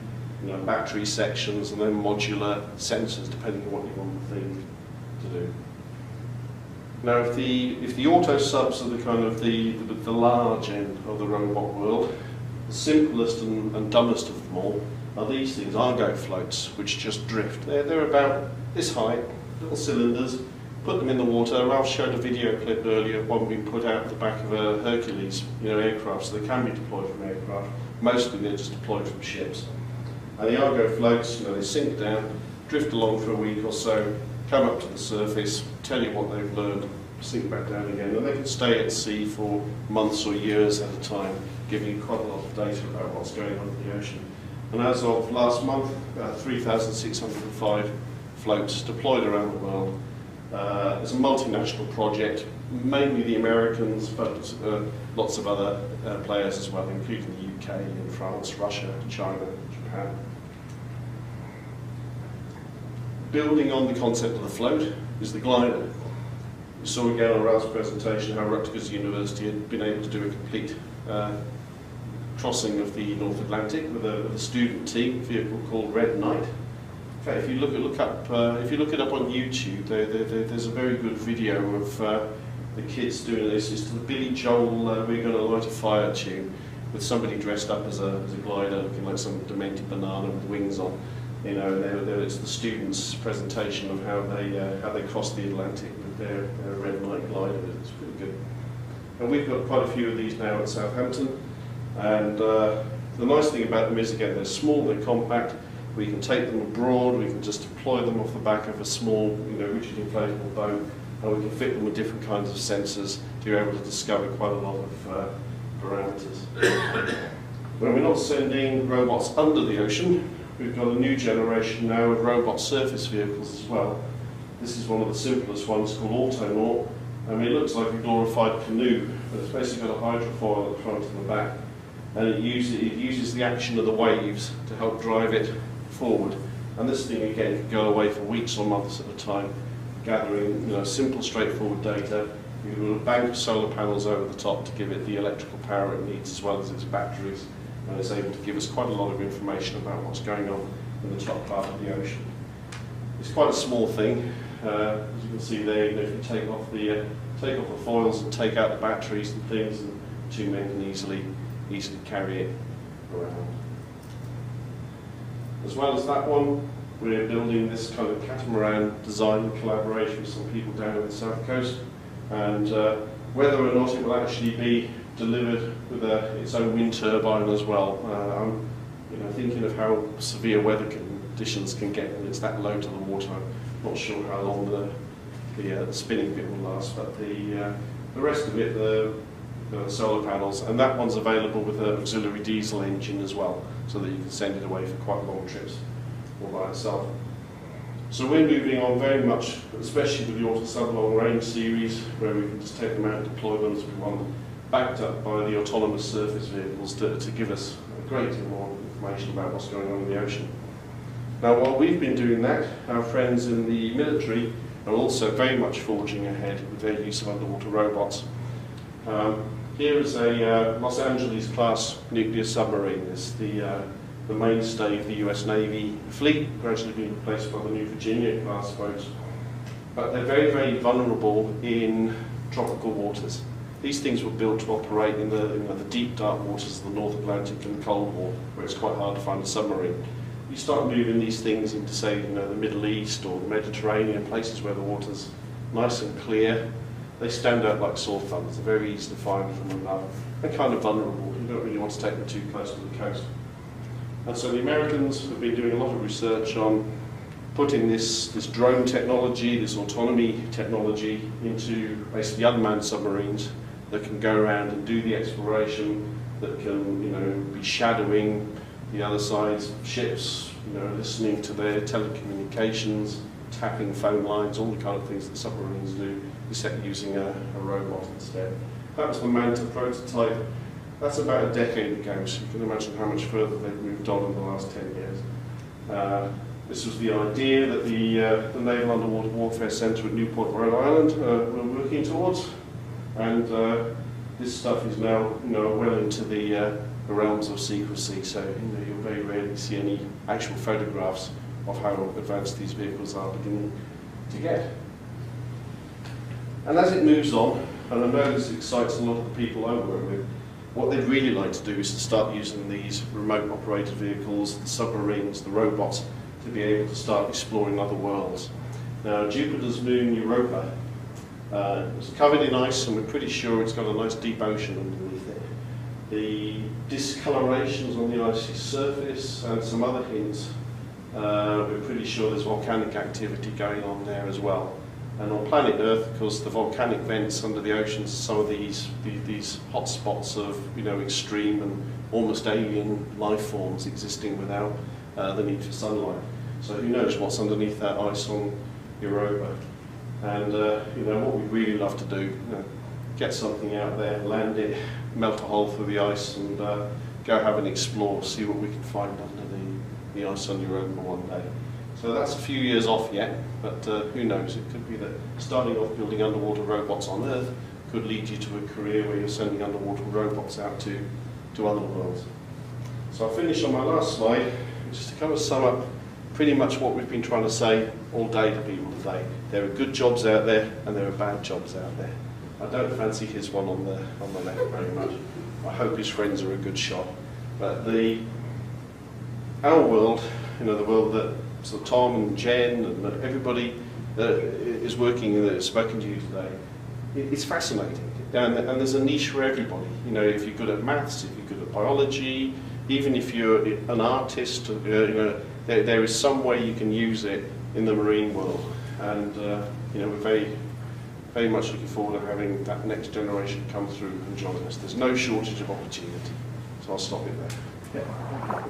battery sections, and then modular sensors depending on what you want the thing to do. Now, if the auto subs are the kind of the large end of the robot world, the simplest and dumbest of them all are these things, Argo floats, which just drift. They're about this height, little cylinders. Put them in the water. Ralph showed a video clip earlier of one being put out at the back of a Hercules, aircraft, so they can be deployed from aircraft. Mostly they're just deployed from ships. And the Argo floats, they sink down, drift along for a week or so, come up to the surface, tell you what they've learned, sink back down again, and they can stay at sea for months or years at a time, giving you quite a lot of data about what's going on in the ocean. And as of last month, 3,605 floats deployed around the world. It's a multinational project, mainly the Americans, but lots of other players as well, including the UK and France, Russia, China, Japan. Building on the concept of the float is the glider. You saw again on Ralph's presentation how Rutgers University had been able to do a complete crossing of the North Atlantic with a student team vehicle called Red Knight. In fact, if you look it up on YouTube, there's a very good video of the kids doing this. It's to the Billy Joel "We're Gonna Light a Fire" tune, with somebody dressed up as a glider, looking like some demented banana with wings on. It's the students' presentation of how they cross the Atlantic with their Red Knight glider. It's pretty good. And we've got quite a few of these now at Southampton. And the nice thing about them is, again, they're small, they're compact. We can take them abroad. We can just deploy them off the back of a small, rigid inflatable boat, and we can fit them with different kinds of sensors to be able to discover quite a lot of parameters. When we're not sending robots under the ocean, we've got a new generation now of robot surface vehicles as well. This is one of the simplest ones, called Autonaut. It looks like a glorified canoe, but it's basically got a hydrofoil at the front and the back. and it uses the action of the waves to help drive it forward. And this thing again can go away for weeks or months at a time, gathering simple, straightforward data. You've got a bank of solar panels over the top to give it the electrical power it needs as well as its batteries, and it's able to give us quite a lot of information about what's going on in the top part of the ocean. It's quite a small thing, as you can see there. If you take off the foils and take out the batteries and things, and two men can easily carry it around. As well as that one, we're building this kind of catamaran design collaboration with some people down on the south coast, and whether or not it will actually be delivered with its own wind turbine as well. I'm thinking of how severe weather conditions can get when it's that low to the water. I'm not sure how long the spinning bit will last, but the rest of it, the solar panels, and that one's available with an auxiliary diesel engine as well, so that you can send it away for quite long trips all by itself. So we're moving on very much, especially with the auto sub-long range series, where we can just take them out and deploy them as we want, backed up by the autonomous surface vehicles to give us a great deal more information about what's going on in the ocean. Now, while we've been doing that, our friends in the military are also very much forging ahead with their use of underwater robots. Here is a Los Angeles class nuclear submarine. It's the mainstay of the US Navy fleet, gradually being replaced by the new Virginia class boats. But they're very, very vulnerable in tropical waters. These things were built to operate in the deep, dark waters of the North Atlantic and the Cold War, where it's quite hard to find a submarine. You start moving these things into, say, the Middle East or the Mediterranean, places where the water's nice and clear, they stand out like sore thumbs. They're very easy to find from above. They're kind of vulnerable. You don't really want to take them too close to the coast. And so the Americans have been doing a lot of research on putting this drone technology, this autonomy technology, into basically unmanned submarines that can go around and do the exploration, that can be shadowing the other side's ships, listening to their telecommunications, tapping phone lines, all the kind of things that submarines do, except using a robot instead. That was the Manta prototype. That's about a decade ago, so you can imagine how much further they've moved on in the last 10 years. This was the idea that the Naval Underwater Warfare Centre at Newport, Rhode Island were working towards, and this stuff is now well into the realms of secrecy, so you'll very rarely see any actual photographs of how advanced these vehicles are beginning to get. And as it moves on, and I know this excites a lot of the people I work with, what they'd really like to do is to start using these remote operated vehicles, the submarines, the robots, to be able to start exploring other worlds. Now, Jupiter's moon Europa is covered in ice, and we're pretty sure it's got a nice deep ocean underneath it. The discolorations on the icy surface and some other hints, we're pretty sure there's volcanic activity going on there as well. And on planet Earth, of course, the volcanic vents under the oceans are some of these hot spots of extreme and almost alien life forms existing without the need for sunlight. So who knows what's underneath that ice on Europa? And what we'd really love to do, get something out there, land it, melt a hole through the ice, and go have an explore, see what we can find under the ice on Europa one day. So that's a few years off yet, but who knows? It could be that starting off building underwater robots on Earth could lead you to a career where you're sending underwater robots out to other worlds. So I'll finish on my last slide, just to kind of sum up pretty much what we've been trying to say all day to people today. There are good jobs out there, and there are bad jobs out there. I don't fancy his one on the left very much. I hope his friends are a good shot. But our world, the world that so Tom and Jen and everybody that is working that has spoken to you today, it's fascinating. And there's a niche for everybody. If you're good at maths, if you're good at biology, even if you're an artist, there is some way you can use it in the marine world. And we're very, very much looking forward to having that next generation come through and join us. There's no shortage of opportunity. So I'll stop it there. Yeah.